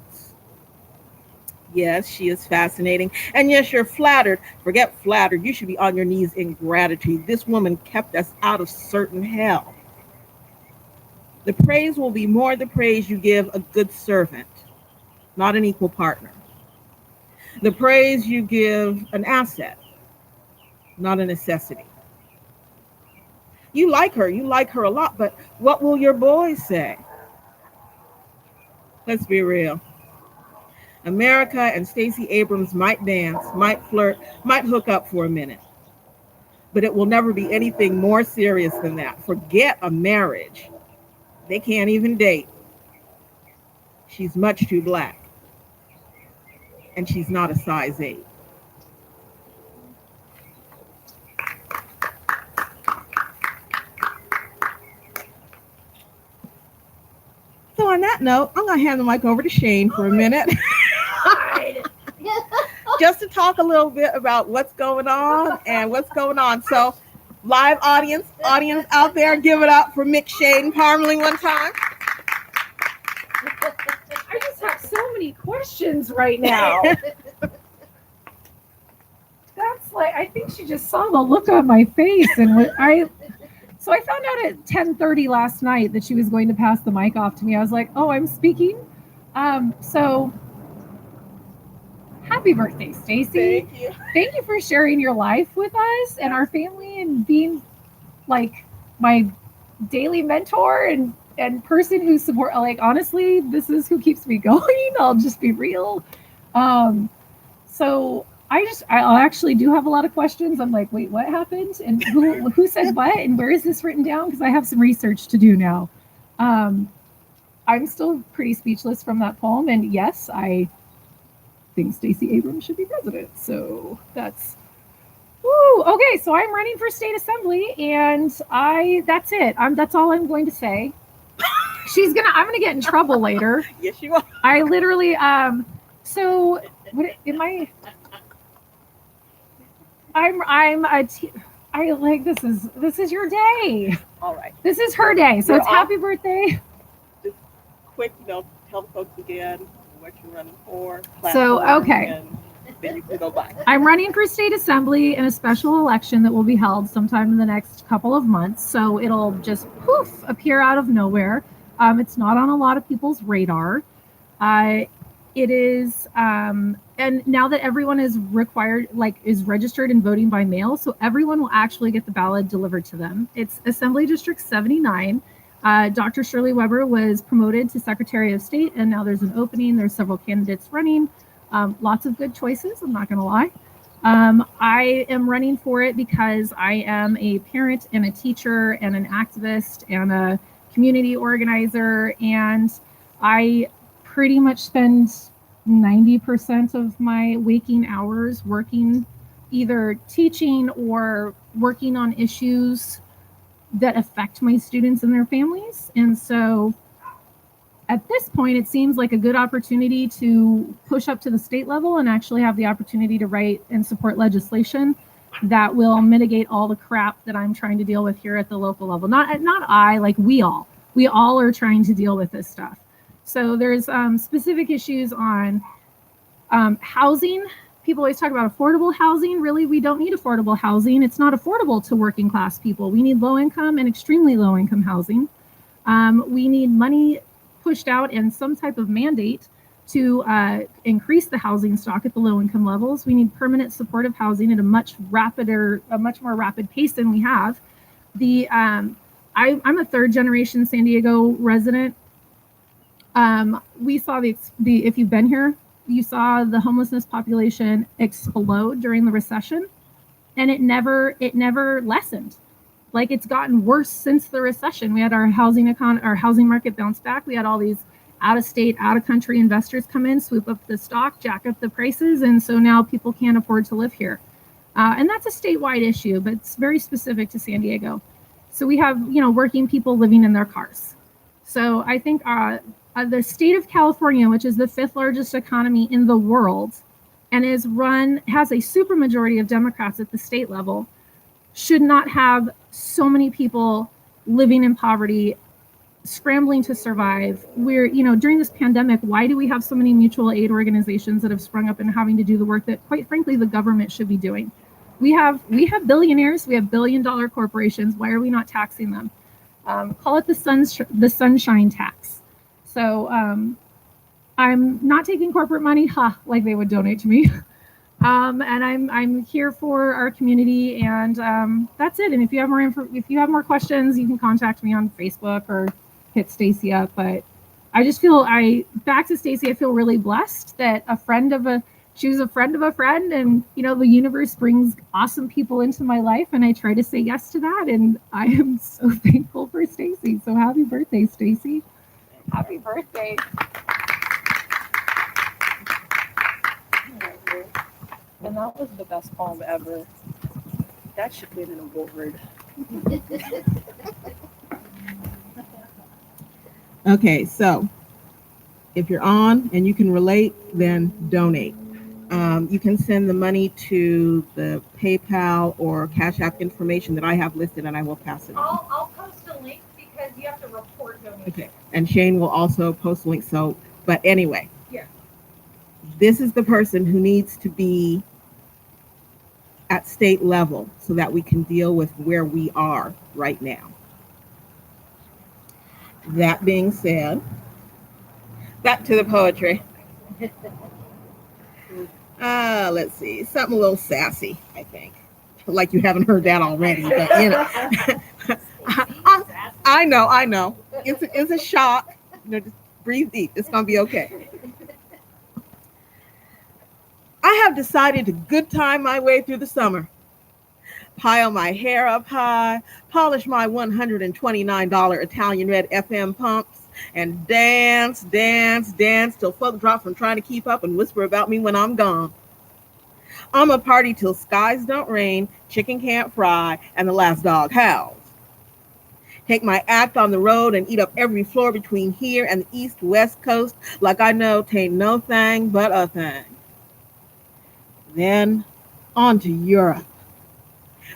Yes, she is fascinating. And yes, you're flattered. Forget flattered. You should be on your knees in gratitude. This woman kept us out of certain hell. The praise will be more the praise you give a good servant, not an equal partner. The praise you give an asset, not a necessity. You like her a lot, but what will your boys say? Let's be real. America and Stacey Abrams might dance, might flirt, might hook up for a minute. But it will never be anything more serious than that. Forget a marriage. They can't even date. She's much too black. And she's not a size 8. So on that note, I'm going to hand the mic over to Shane for a minute. Just to talk a little bit about what's going on and what's going on. So live audience out there, give it up for Mick Shane Parmalee one time. I just have so many questions right now. That's like, I think she just saw the look on my face, and so I found out at 10:30 last night that she was going to pass the mic off to me. I was like, oh, I'm speaking. So happy birthday, Stacey. Thank you. Thank you for sharing your life with us and our family and being like my daily mentor and person who support, like, honestly, this is who keeps me going. I'll just be real. So I actually do have a lot of questions. I'm like, wait, what happened? And who said what? And where is this written down? Because I have some research to do now. I'm still pretty speechless from that poem. And yes, I think Stacey Abrams should be president. So that's, woo. Okay, so I'm running for state assembly, and that's it. That's all I'm going to say. I'm gonna get in trouble later. Yes, you are. I literally, so what am I? I like, this is your day. All right. This is her day. So it's happy birthday. Just quick, tell the folks again what you're running for. So, okay. And then you can go by. I'm running for state assembly in a special election that will be held sometime in the next couple of months. So it'll just poof appear out of nowhere. It's not on a lot of people's radar. It is, and now that everyone is is registered and voting by mail, so everyone will actually get the ballot delivered to them. It's Assembly District 79. Dr. Shirley Weber was promoted to Secretary of State, and now there's an opening. There's several candidates running. Lots of good choices, I'm not going to lie. I am running for it because I am a parent and a teacher and an activist and a community organizer, and I pretty much spend 90% of my waking hours working, either teaching or working on issues that affect my students and their families. And so at this point, it seems like a good opportunity to push up to the state level and actually have the opportunity to write and support legislation that will mitigate all the crap that I'm trying to deal with here at the local level. Not I, like we all are trying to deal with this stuff. So there's specific issues on housing. People always talk about affordable housing. Really, we don't need affordable housing. It's not affordable to working class people. We need low income and extremely low income housing. We need money pushed out and some type of mandate to increase the housing stock at the low income levels. We need permanent supportive housing at a much more rapid pace than we have. I'm a third generation San Diego resident. We saw the if you've been here, you saw the homelessness population explode during the recession, and it never lessened. Like, it's gotten worse since the recession. We had our housing market bounce back. We had all these out of state, out of country investors come in, swoop up the stock, jack up the prices, and so now people can't afford to live here. And that's a statewide issue, but it's very specific to San Diego. So we have, working people living in their cars. So I think the state of California, which is the 5th largest economy in the world, and has a supermajority of Democrats at the state level, should not have so many people living in poverty, scrambling to survive. During this pandemic, why do we have so many mutual aid organizations that have sprung up and having to do the work that, quite frankly, the government should be doing? We have billionaires, we have billion-dollar corporations. Why are we not taxing them? Call it the sunshine tax. So I'm not taking corporate money, like they would donate to me. And I'm here for our community, and that's it. And if you have more questions, you can contact me on Facebook or hit Stacy up. But I just back to Stacy, I feel really blessed that she was a friend of a friend, and the universe brings awesome people into my life, and I try to say yes to that. And I am so thankful for Stacy. So happy birthday, Stacy. Happy birthday. And that was the best poem ever. That should win an award. Okay, so if you're on and you can relate, then donate. You can send the money to the PayPal or Cash App information that I have listed, and I will pass it on. I'll post a link because you have to report donations. Okay, and Shane will also post a link. But anyway, yeah, this is the person who needs to be at state level so that we can deal with where we are right now. That being said, back to the poetry. Let's see, something a little sassy, I think. Like you haven't heard that already, but I know. It's a shock. Just breathe deep. It's gonna be okay. I have decided to good time my way through the summer. Pile my hair up high, polish my $129 Italian red FM pumps, and dance till folk drop from trying to keep up and whisper about me when I'm gone. I'm a party till skies don't rain, chicken can't fry, and the last dog howls. Take my act on the road and eat up every floor between here and the east-west coast like I know tain't no thing but a thing. Then on to Europe,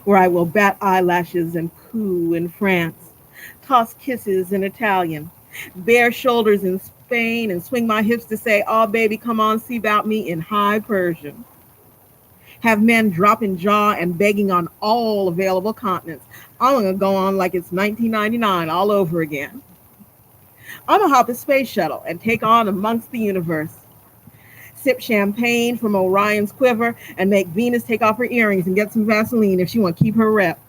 where I will bat eyelashes and coo in France, toss kisses in Italian, bare shoulders in Spain, and swing my hips to say, "Oh, baby, come on, see about me" in High Persian. Have men dropping jaw and begging on all available continents. I'm going to go on like it's 1999 all over again. I'm going to hop a space shuttle and take on amongst the universe. Sip champagne from Orion's quiver and make Venus take off her earrings and get some Vaseline if she want to keep her rep.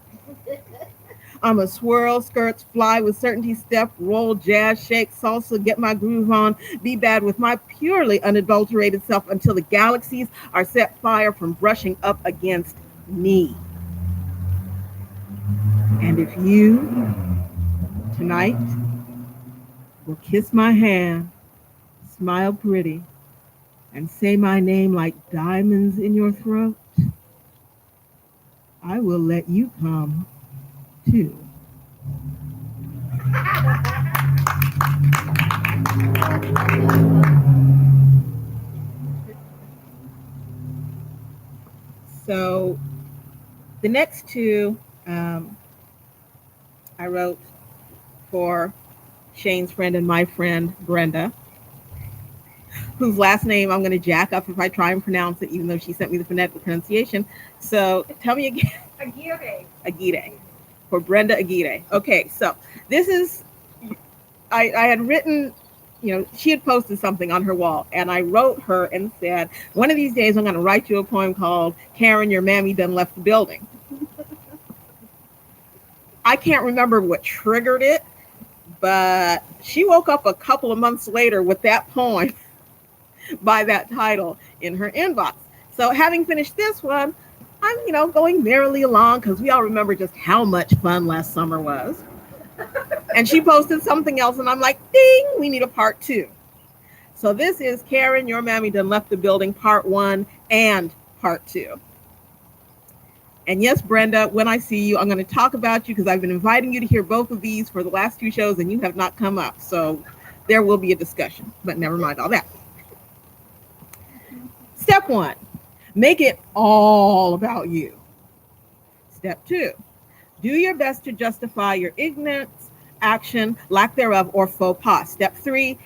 I'm a swirl, skirts, fly with certainty, step, roll, jazz, shake, salsa, get my groove on, be bad with my purely unadulterated self until the galaxies are set fire from brushing up against me. And if you, tonight, will kiss my hand, smile pretty, and say my name like diamonds in your throat, I will let you come too. So the next two I wrote for Shane's friend and my friend Brenda. whose last name I'm going to jack up if I try and pronounce it, even though she sent me the phonetic pronunciation. So tell me again. Aguirre. Aguirre. For Brenda Aguirre. Okay, so this is, I had written, she had posted something on her wall, and I wrote her and said, one of these days I'm going to write you a poem called Karen, Your Mammy Done Left the Building. I can't remember what triggered it, but she woke up a couple of months later with that poem by that title in her inbox. So having finished this one, I'm, going merrily along because we all remember just how much fun last summer was. And she posted something else, and I'm like, ding, we need a part 2. So this is Karen, Your Mammy Done Left the Building, part 1 and part 2. And yes, Brenda, when I see you, I'm going to talk about you because I've been inviting you to hear both of these for the last 2 shows, and you have not come up. So there will be a discussion, but never mind all that. Step 1, make it all about you. Step 2, do your best to justify your ignorance, action, lack thereof, or faux pas. Step 3,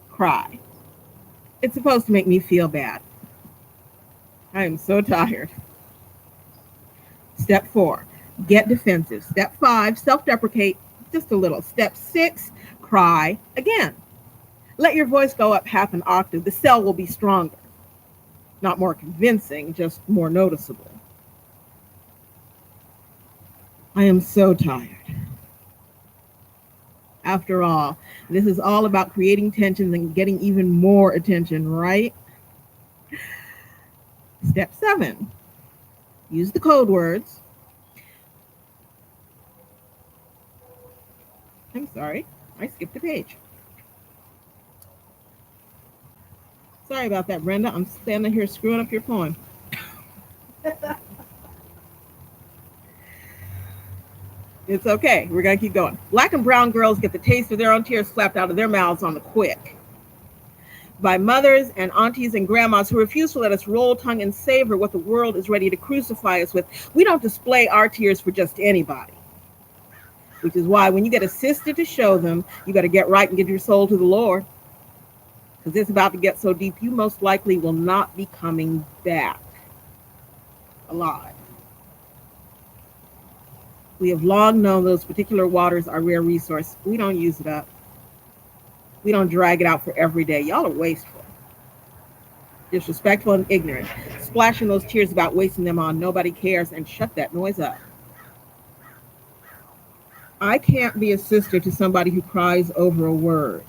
cry. It's supposed to make me feel bad. I am so tired. Step 4, get defensive. Step 5, self-deprecate just a little. Step 6, cry again. Let your voice go up half an octave. The cell will be stronger. Not more convincing, just more noticeable. I am so tired. After all, this is all about creating tensions and getting even more attention, right? Step 7, use the code words. I'm sorry, I skipped a page. Sorry about that, Brenda. I'm standing here screwing up your poem. It's okay. We're going to keep going. Black and brown girls get the taste of their own tears slapped out of their mouths on the quick by mothers and aunties and grandmas who refuse to let us roll tongue and savor what the world is ready to crucify us with. We don't display our tears for just anybody, which is why when you get a sister to show them, you got to get right and give your soul to the Lord, because it's about to get so deep you most likely will not be coming back alive. We have long known those particular waters are rare resource. We don't use it up. We don't drag it out for every day. Y'all are wasteful, disrespectful, and ignorant. Splashing those tears about wasting them on nobody cares, and shut that noise up. I can't be a sister to somebody who cries over a word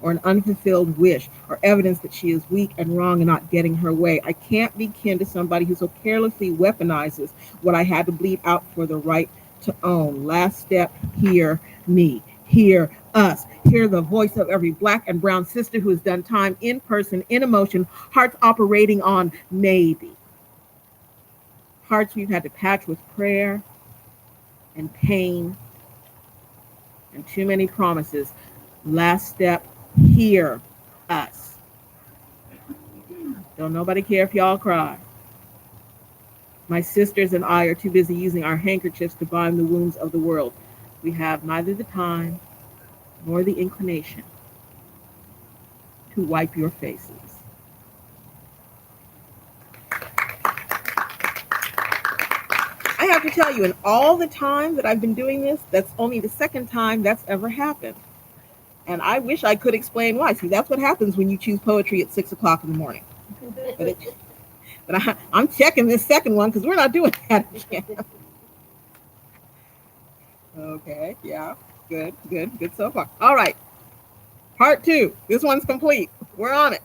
or an unfulfilled wish or evidence that she is weak and wrong and not getting her way. I can't be kin to somebody who so carelessly weaponizes what I had to bleed out for the right to own. Last step, hear me, hear us, hear the voice of every Black and brown sister who has done time in person, in emotion, hearts operating on maybe. Hearts we've had to patch with prayer and pain and too many promises. Last step, hear us. Don't nobody care if y'all cry. My sisters and I are too busy using our handkerchiefs to bind the wounds of the world. We have neither the time nor the inclination to wipe your faces. I have to tell you, in all the time that I've been doing this, that's only the second time that's ever happened. And I wish I could explain why. See, that's what happens when you choose poetry at 6 o'clock in the morning. But I'm checking this second one because we're not doing that again. Okay, yeah, good so far. All right, part 2. This one's complete. We're on it.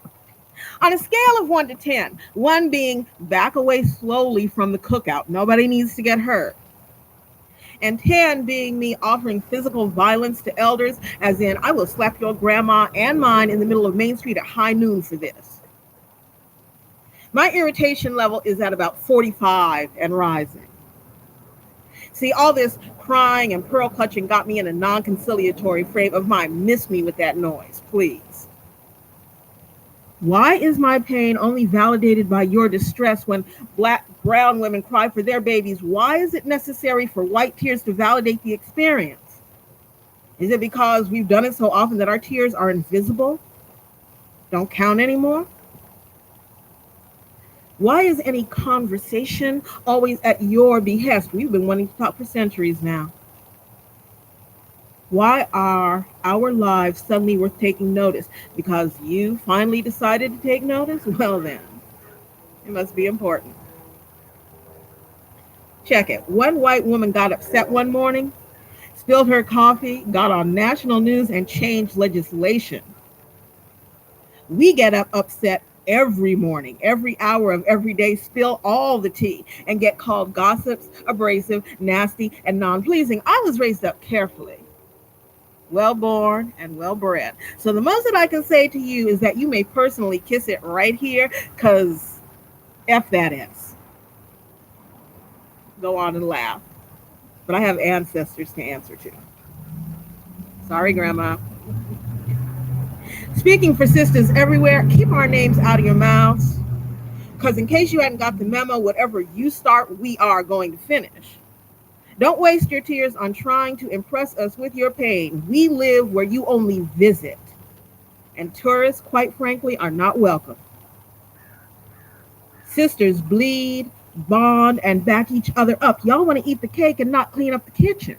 On a scale of 1 to 10, 1 being back away slowly from the cookout, nobody needs to get hurt, and 10 being me offering physical violence to elders, as in I will slap your grandma and mine in the middle of Main Street at high noon for this. My irritation level is at about 45 and rising. See, all this crying and pearl clutching got me in a non-conciliatory frame of mind. Miss me with that noise, please. Why is my pain only validated by your distress when Black, brown women cry for their babies? Why is it necessary for white tears to validate the experience? Is it because we've done it so often that our tears are invisible? don't count anymore? Why is any conversation always at your behest? We've been wanting to talk for centuries now. Why are our lives suddenly worth taking notice? Because you finally decided to take notice? Well, then, it must be important. Check it. One white woman got upset one morning, spilled her coffee, got on national news, and changed legislation. We get up upset every morning, every hour of every day, spill all the tea, and get called gossips, abrasive, nasty, and non-pleasing. I was raised up carefully, well-born, and well-bred. So the most that I can say to you is that you may personally kiss it right here, because F that is. Go on and laugh. But I have ancestors to answer to. Sorry, Grandma. Speaking for sisters everywhere, keep our names out of your mouths. Because in case you hadn't got the memo, whatever you start, we are going to finish. Don't waste your tears on trying to impress us with your pain. We live where you only visit. And tourists, quite frankly, are not welcome. Sisters bleed, bond, and back each other up. Y'all want to eat the cake and not clean up the kitchen.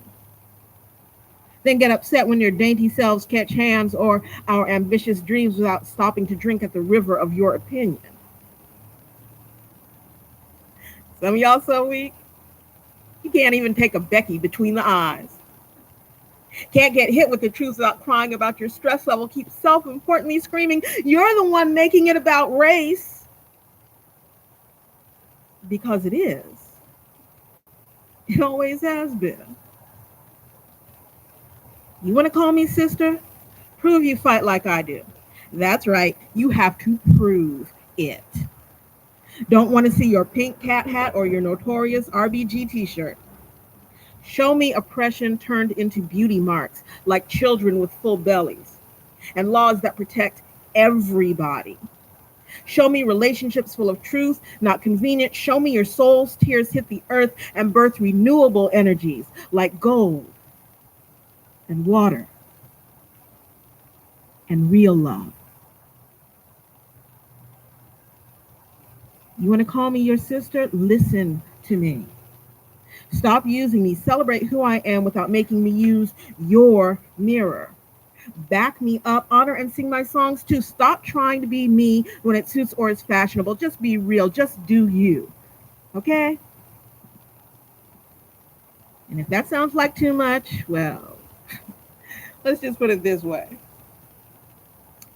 Then get upset when your dainty selves catch hands or our ambitious dreams without stopping to drink at the river of your opinion. Some of y'all so weak, you can't even take a Becky between the eyes. Can't get hit with the truth without crying about your stress level. Keep self-importantly screaming, you're the one making it about race. Because it is. It always has been. You want to call me sister? Prove you fight like I do. That's right. You have to prove it. Don't want to see your pink cat hat or your notorious RBG t-shirt. Show me oppression turned into beauty marks, like children with full bellies, and laws that protect everybody. Show me relationships full of truth, not convenient. Show me your soul's tears hit the earth and birth renewable energies, like gold and water and real love. You want to call me your sister? Listen to me. Stop using me. Celebrate who I am without making me use your mirror. Back me up, honor and sing my songs too. Stop trying to be me when it suits or is fashionable. Just be real. Just do you. Okay? And if that sounds like too much, well, let's just put it this way.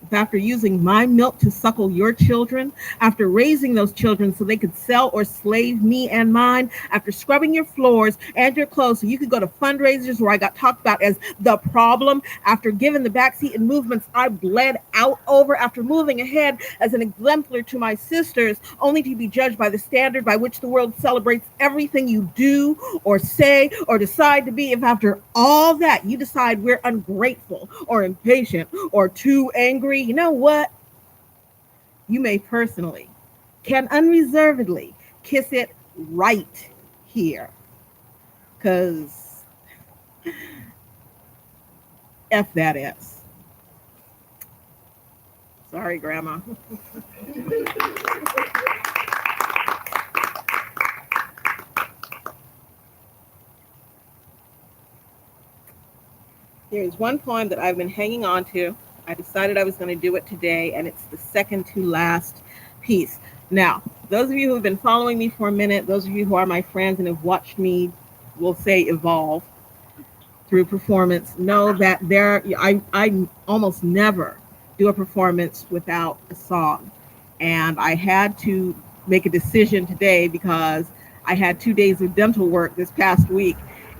If after using my milk to suckle your children, after raising those children so they could sell or slave me and mine, after scrubbing your floors and your clothes so you could go to fundraisers where I got talked about as the problem, after giving the backseat in movements I bled out over, after moving ahead as an exemplar to my sisters, only to be judged by the standard by which the world celebrates everything you do or say or decide to be, if after all that you decide we're ungrateful or impatient or too angry, you know what? You may personally, can unreservedly kiss it right here. Because F that is. Sorry, Grandma. There's one poem that I've been hanging on to. I decided I was going to do it today, and it's the second to last piece. Now, those of you who have been following me for a minute, those of you who are my friends and have watched me, we'll say, evolve through performance, know that I almost never do a performance without a song. And I had to make a decision today because I had 2 days of dental work this past week,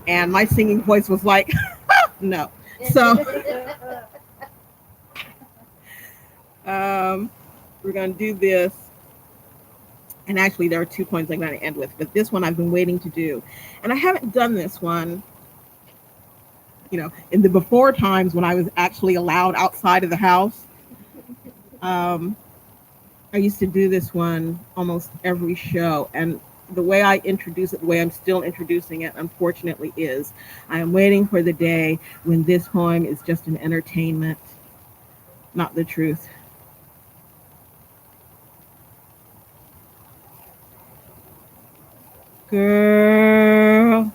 and my singing voice was like, no. So we're going to do this. And actually, there are 2 points I'm going to end with, but this one I've been waiting to do. And I haven't done this one, in the before times when I was actually allowed outside of the house. I used to do this one almost every show. And the way I introduce it, the way I'm still introducing it, unfortunately, is I am waiting for the day when this poem is just an entertainment, not the truth. Girl,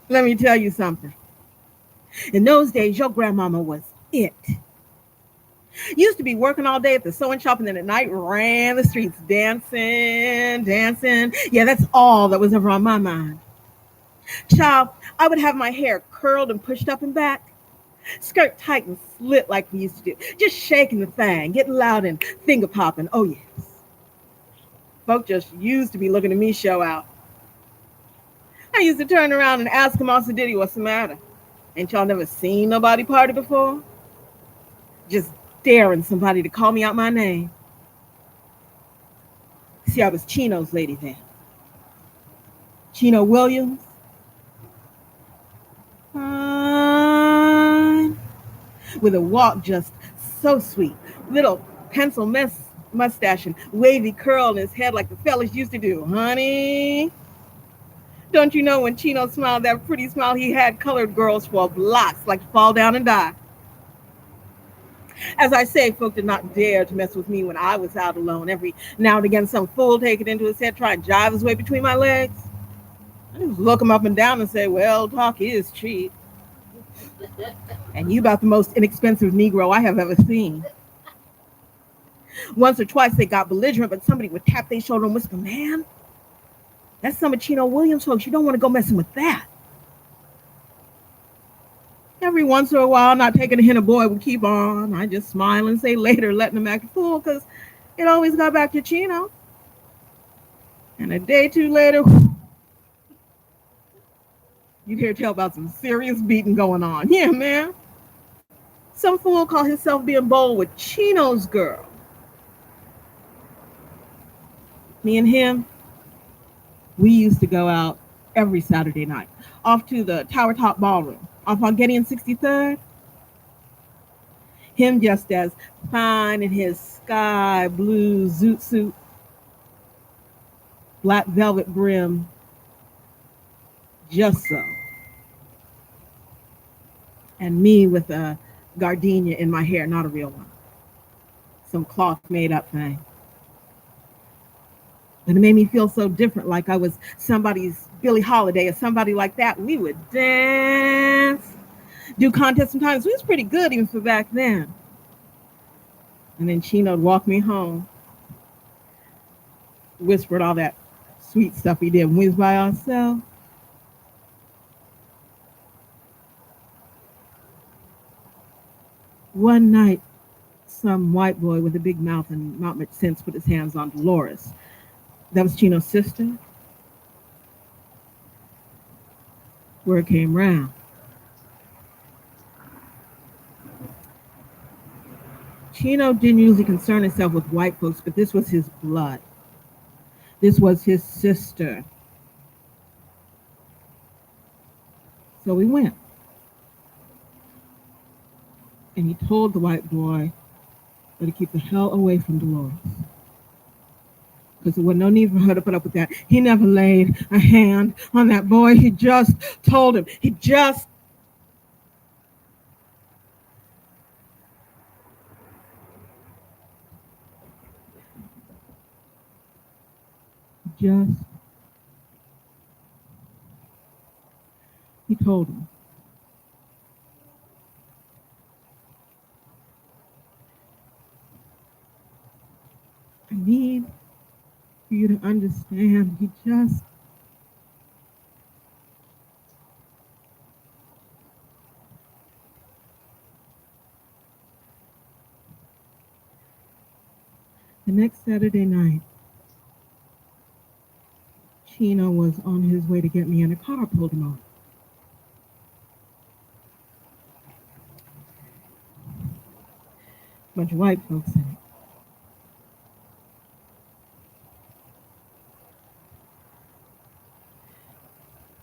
let me tell you something. In those days, your grandmama was it. Used to be working all day at the sewing shop and then at night ran the streets dancing, dancing. Yeah, that's all that was ever on my mind. Child, I would have my hair curled and pushed up and back, skirt tight and slit like we used to do. Just shaking the thing, getting loud and finger popping. Oh, yes. Folk just used to be looking at me show out. I used to turn around and ask him, also, Diddy, what's the matter? Ain't y'all never seen nobody party before? Just daring somebody to call me out my name. See, I was Chino's lady then. Chino Williams. Fine. With a walk just so sweet. Little pencil mustache and wavy curl in his head like the fellas used to do. Honey, don't you know when Chino smiled that pretty smile he had, colored girls for blocks like to fall down and die. As I say, folk did not dare to mess with me when I was out alone. Every now and again, some fool take it into his head, try and jive his way between my legs. I just look him up and down and say, well, talk is cheap. And you about the most inexpensive Negro I have ever seen. Once or twice they got belligerent, but somebody would tap their shoulder and whisper, man, that's some of Chino Williams folks. You don't want to go messing with that. Every once in a while, not taking a hint, a boy would keep on. I just smile and say later, letting him act a fool, because it always got back to Chino. And a day or two later, you'd hear tell about some serious beating going on. Yeah, man. Some fool called himself being bold with Chino's girl. Me and him, we used to go out every Saturday night, off to the Tower Top Ballroom, off on Getty and 63rd. Him just as fine in his sky blue zoot suit, black velvet brim, just so. And me with a gardenia in my hair, not a real one. Some cloth made up thing. And it made me feel so different, like I was somebody's Billie Holiday or somebody like that. We would dance, do contests sometimes. We was pretty good even for back then. And then Chino would walk me home, whispered all that sweet stuff he did when we was by ourselves. One night, some white boy with a big mouth and not much sense put his hands on Dolores. That was Chino's sister. Word came round. Chino didn't usually concern himself with white folks, but this was his blood. This was his sister. So we went. And he told the white boy that to keep the hell away from Dolores. Because there was no need for her to put up with that. He never laid a hand on that boy. He just told him. He just he told him. I need for you to understand. He just the next Saturday night, Chino was on his way to get me and a car pulled him over. Bunch of white folks in it.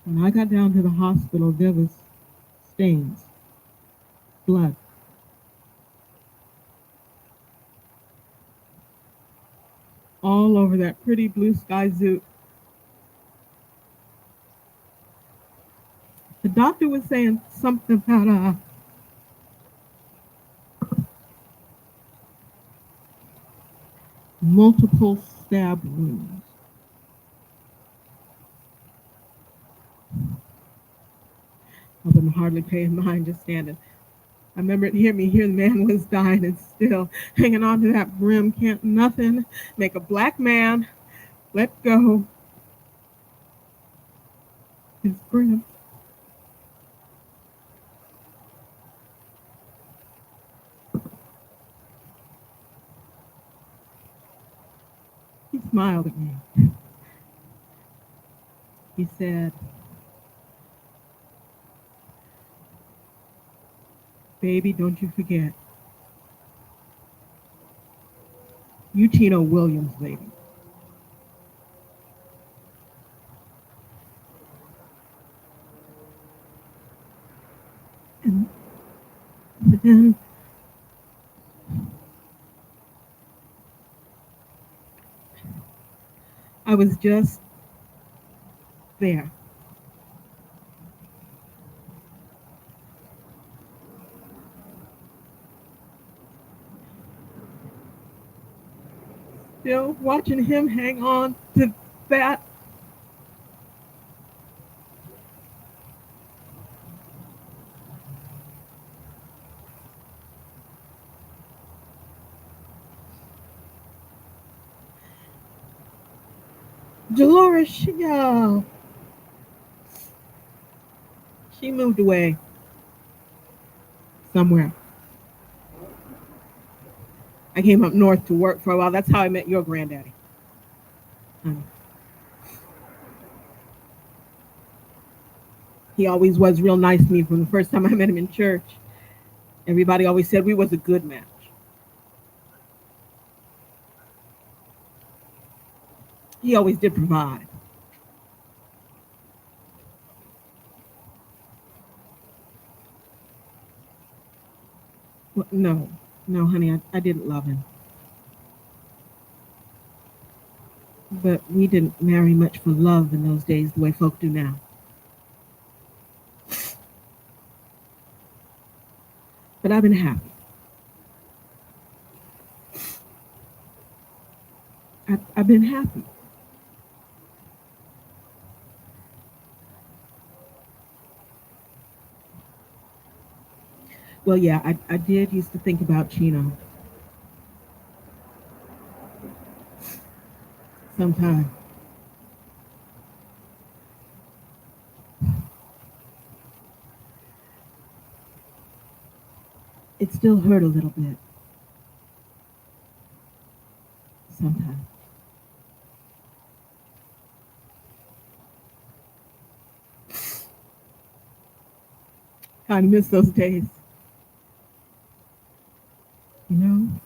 When I got down to the hospital, there was stains, blood. All over that pretty blue sky zoot. The doctor was saying something about multiple stab wounds. I wasn't hardly paying mind, just standing. I remember it hear me here the man was dying and still hanging on to that brim. Can't nothing make a black man let go his brim. He smiled at me. He said, "Baby, don't you forget, you Tino Williams, baby." And then I was just there. Still watching him hang on to that. Dolores, she moved away somewhere. I came up north to work for a while. That's how I met your granddaddy. Um, he always was real nice to me from the first time I met him in church. Everybody always said we was a good match. He always did provide. Well, no, honey, I didn't love him. But we didn't marry much for love in those days the way folk do now. But I've been happy. I've been happy. Well, yeah, I did used to think about Chino sometimes. It still hurt a little bit sometimes. Kind of miss those days, you know?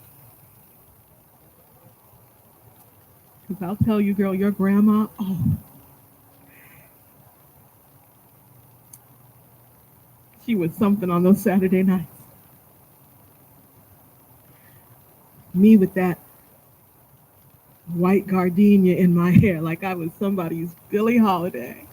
Because I'll tell you, girl, your grandma, oh, she was something on those Saturday nights. Me with that white gardenia in my hair like I was somebody's Billie Holiday.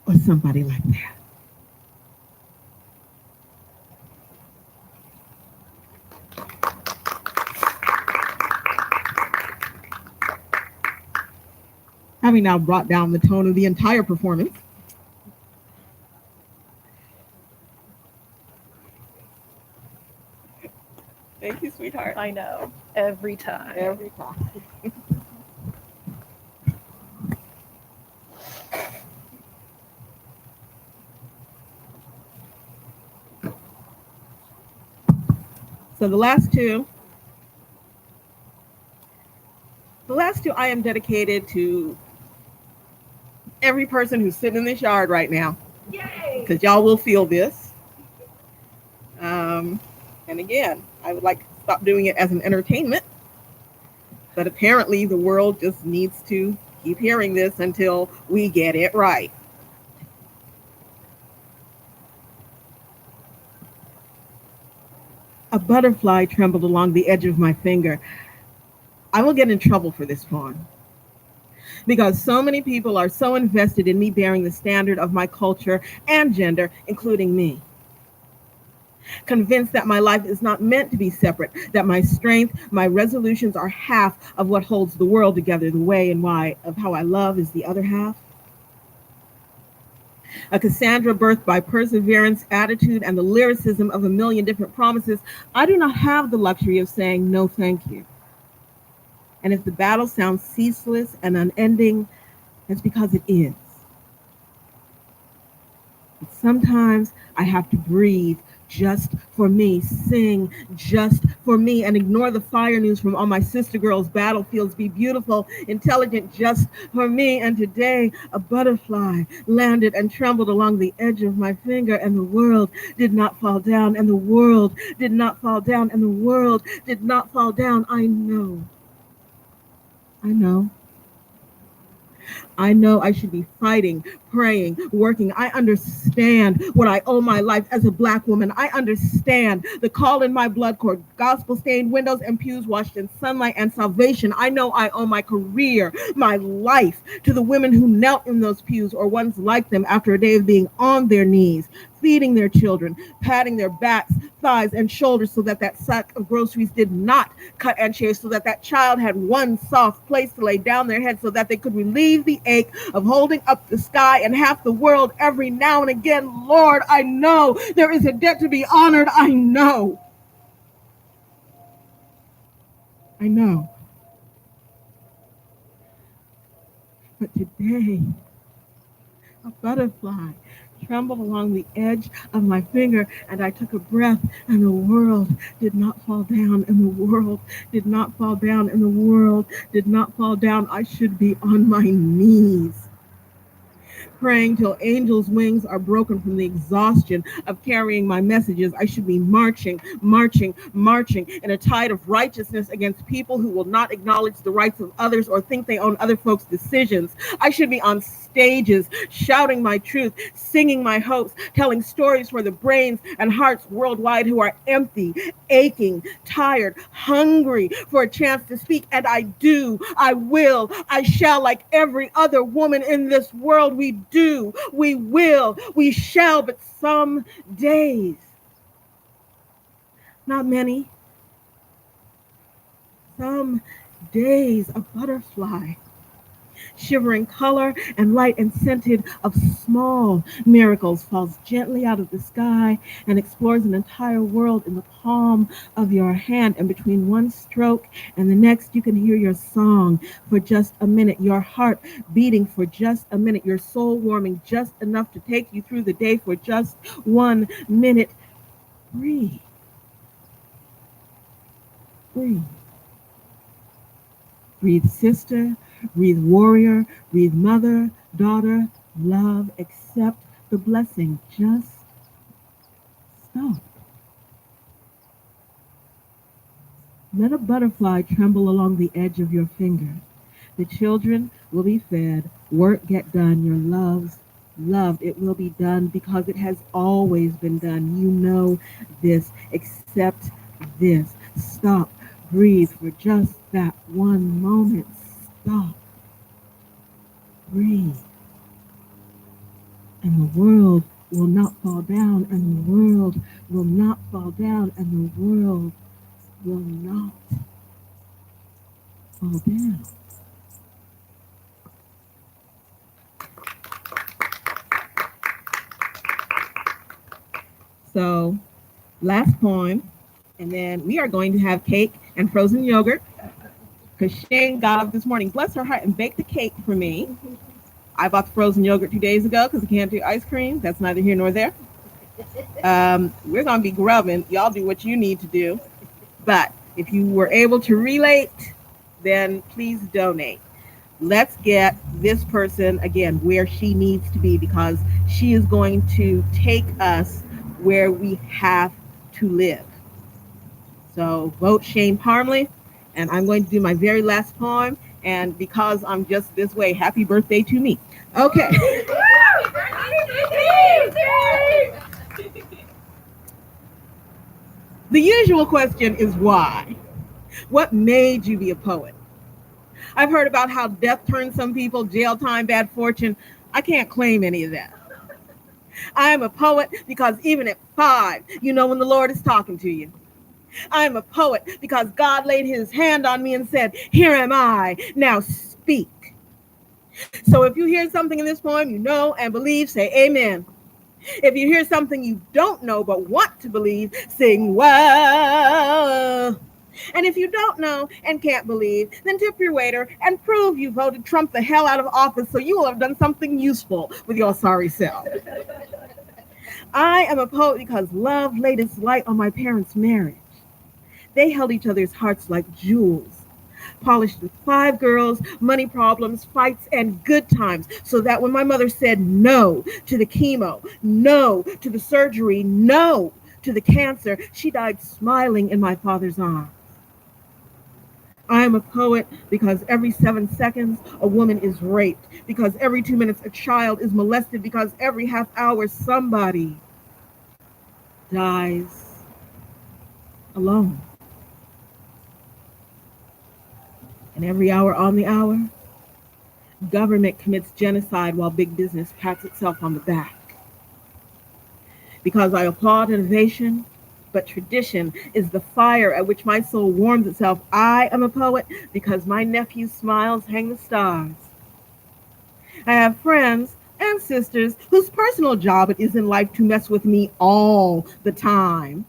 Or somebody like that. Having now brought down the tone of the entire performance, thank you, sweetheart. I know. Every time. Every time. So the last two I am dedicated to every person who's sitting in this yard right now. Yay! Because y'all will feel this. And again, I would like to stop doing it as an entertainment, but apparently the world just needs to keep hearing this until we get it right. A butterfly trembled along the edge of my finger. I will get in trouble for this poem because so many people are so invested in me bearing the standard of my culture and gender, including me. Convinced that my life is not meant to be separate, that my strength, my resolutions are half of what holds the world together, the way and why of how I love is the other half. A Cassandra birthed by perseverance, attitude, and the lyricism of a million different promises, I do not have the luxury of saying no thank you. And if the battle sounds ceaseless and unending, that's because it is. But sometimes I have to breathe just for me, sing just for me, and ignore the fire news from all my sister girls' battlefields, be beautiful, intelligent just for me. And today a butterfly landed and trembled along the edge of my finger, and the world did not fall down, and the world did not fall down, and the world did not fall down. I know. I know I should be fighting, praying, working. I understand what I owe my life as a Black woman. I understand the call in my blood cord, gospel-stained windows and pews washed in sunlight and salvation. I know I owe my career, my life to the women who knelt in those pews or ones like them after a day of being on their knees, feeding their children, patting their backs, thighs, and shoulders so that that sack of groceries did not cut and shave, so that that child had one soft place to lay down their head, so that they could relieve the ache of holding up the sky and half the world every now and again. Lord, I know there is a debt to be honored. I know. But today, a butterfly trembled along the edge of my finger, and I took a breath, and the world did not fall down, and the world did not fall down, and the world did not fall down. I should be on my knees, praying till angels' wings are broken from the exhaustion of carrying my messages. I should be marching in a tide of righteousness against people who will not acknowledge the rights of others or think they own other folks' decisions. I should be on stages, shouting my truth, singing my hopes, telling stories for the brains and hearts worldwide who are empty, aching, tired, hungry for a chance to speak. And I do, I will, I shall, like every other woman in this world. We do, we will, we shall, but some days, not many, some days, a butterfly, shivering color and light and scented of small miracles, falls gently out of the sky and explores an entire world in the palm of your hand. And between one stroke and the next, you can hear your song for just a minute, your heart beating for just a minute, your soul warming just enough to take you through the day for just 1 minute. Breathe. Breathe. Breathe, sister. Breathe, warrior. Breathe, mother, daughter, love. Accept the blessing. Just stop. Let a butterfly tremble along the edge of your finger. The children will be fed. Work get done. Your love's loved. It will be done because it has always been done. You know this. Accept this. Stop. Breathe for just that one moment. Stop. Breathe. And the world will not fall down, and the world will not fall down, and the world will not fall down. So, last poem, and then we are going to have cake and frozen yogurt, because Shane got up this morning, bless her heart, and baked the cake for me. I bought the frozen yogurt 2 days ago because I can't do ice cream. That's neither here nor there. We're going to be grubbing. Y'all do what you need to do. But if you were able to relate, then please donate. Let's get this person, again, where she needs to be, because she is going to take us where we have to live. So vote Shane Parmley, and I'm going to do my very last poem. And because I'm just this way, happy birthday to me. Okay. The usual question is why? What made you be a poet? I've heard about how death turned some people, jail time, bad fortune. I can't claim any of that. I am a poet because even at 5, you know when the Lord is talking to you. I am a poet because God laid his hand on me and said, "Here am I, now speak." So if you hear something in this poem you know and believe, say amen. If you hear something you don't know but want to believe, sing well. And if you don't know and can't believe, then tip your waiter and prove you voted Trump the hell out of office so you will have done something useful with your sorry self. I am a poet because love laid its light on my parents' marriage. They held each other's hearts like jewels, polished with 5 girls, money problems, fights, and good times, so that when my mother said no to the chemo, no to the surgery, no to the cancer, she died smiling in my father's arms. I am a poet because every 7 seconds a woman is raped, because every 2 minutes a child is molested, because every half hour somebody dies alone. And every hour on the hour, government commits genocide while big business pats itself on the back. Because I applaud innovation, but tradition is the fire at which my soul warms itself. I am a poet because my nephew's smiles hang the stars. I have friends and sisters whose personal job it is in life to mess with me all the time.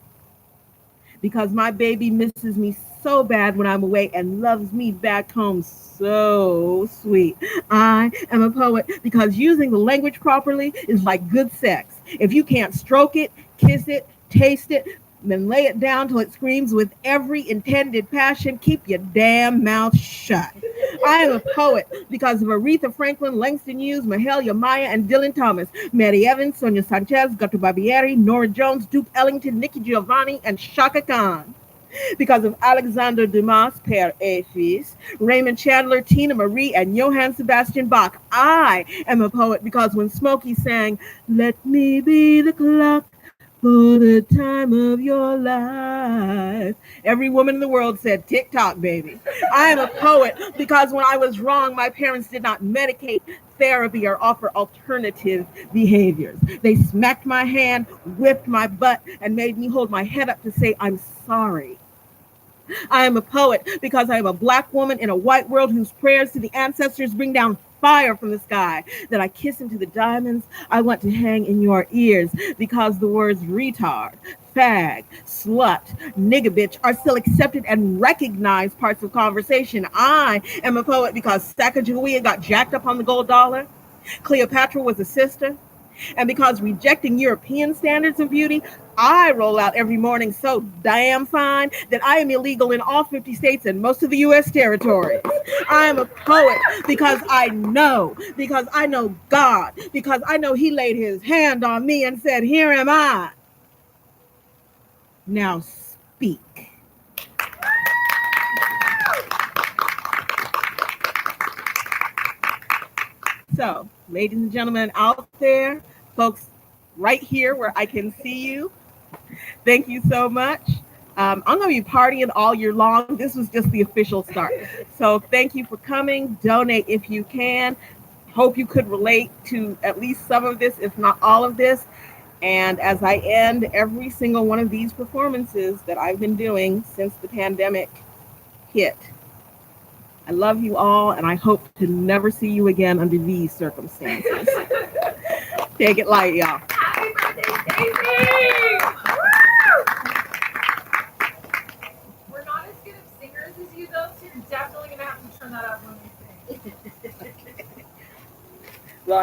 Because my baby misses me so bad when I'm away and loves me back home so sweet. I am a poet because using the language properly is like good sex. If you can't stroke it, kiss it, taste it, then lay it down till it screams with every intended passion, keep your damn mouth shut. I am a poet because of Aretha Franklin, Langston Hughes, Mahalia Maya, and Dylan Thomas, Mary Evans, Sonia Sanchez, Gato Barbieri, Nora Jones, Duke Ellington, Nikki Giovanni, and Shaka Khan. Because of Alexander Dumas, Père et Fils, Raymond Chandler, Tina Marie, and Johann Sebastian Bach. I am a poet because when Smokey sang, "Let me be the clock for the time of your life," every woman in the world said, "Tick tock, baby." I am a poet because when I was wrong, my parents did not medicate, therapy, or offer alternative behaviors. They smacked my hand, whipped my butt, and made me hold my head up to say, "I'm sorry." I am a poet because I am a Black woman in a white world whose prayers to the ancestors bring down fire from the sky that I kiss into the diamonds I want to hang in your ears, because the words retard, fag, slut, nigga bitch are still accepted and recognized parts of conversation. I am a poet because Sacagawea got jacked up on the gold dollar, Cleopatra was a sister, and because rejecting European standards of beauty, I roll out every morning so damn fine that I am illegal in all 50 states and most of the U.S. territories. I am a poet because I know God, because I know he laid his hand on me and said, "Here am I. Now speak." So, ladies and gentlemen out there, folks right here where I can see you, thank you so much. I'm going to be partying all year long. This was just the official start. So thank you for coming. Donate if you can. Hope you could relate to at least some of this, if not all of this. And as I end every single one of these performances that I've been doing since the pandemic hit, I love you all, and I hope to never see you again under these circumstances. Take it light, y'all. Happy birthday, Stacey! We're not as good of singers as you, though, so you're definitely going to have to turn that up when we sing. Well,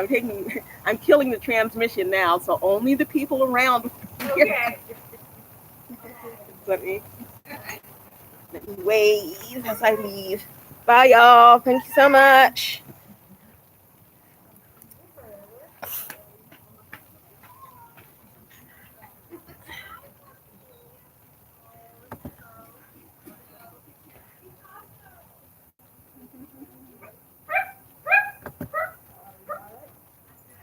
I'm killing the transmission now, so only the people around. Okay. Let me wave as I leave. Bye, y'all. Thank you so much.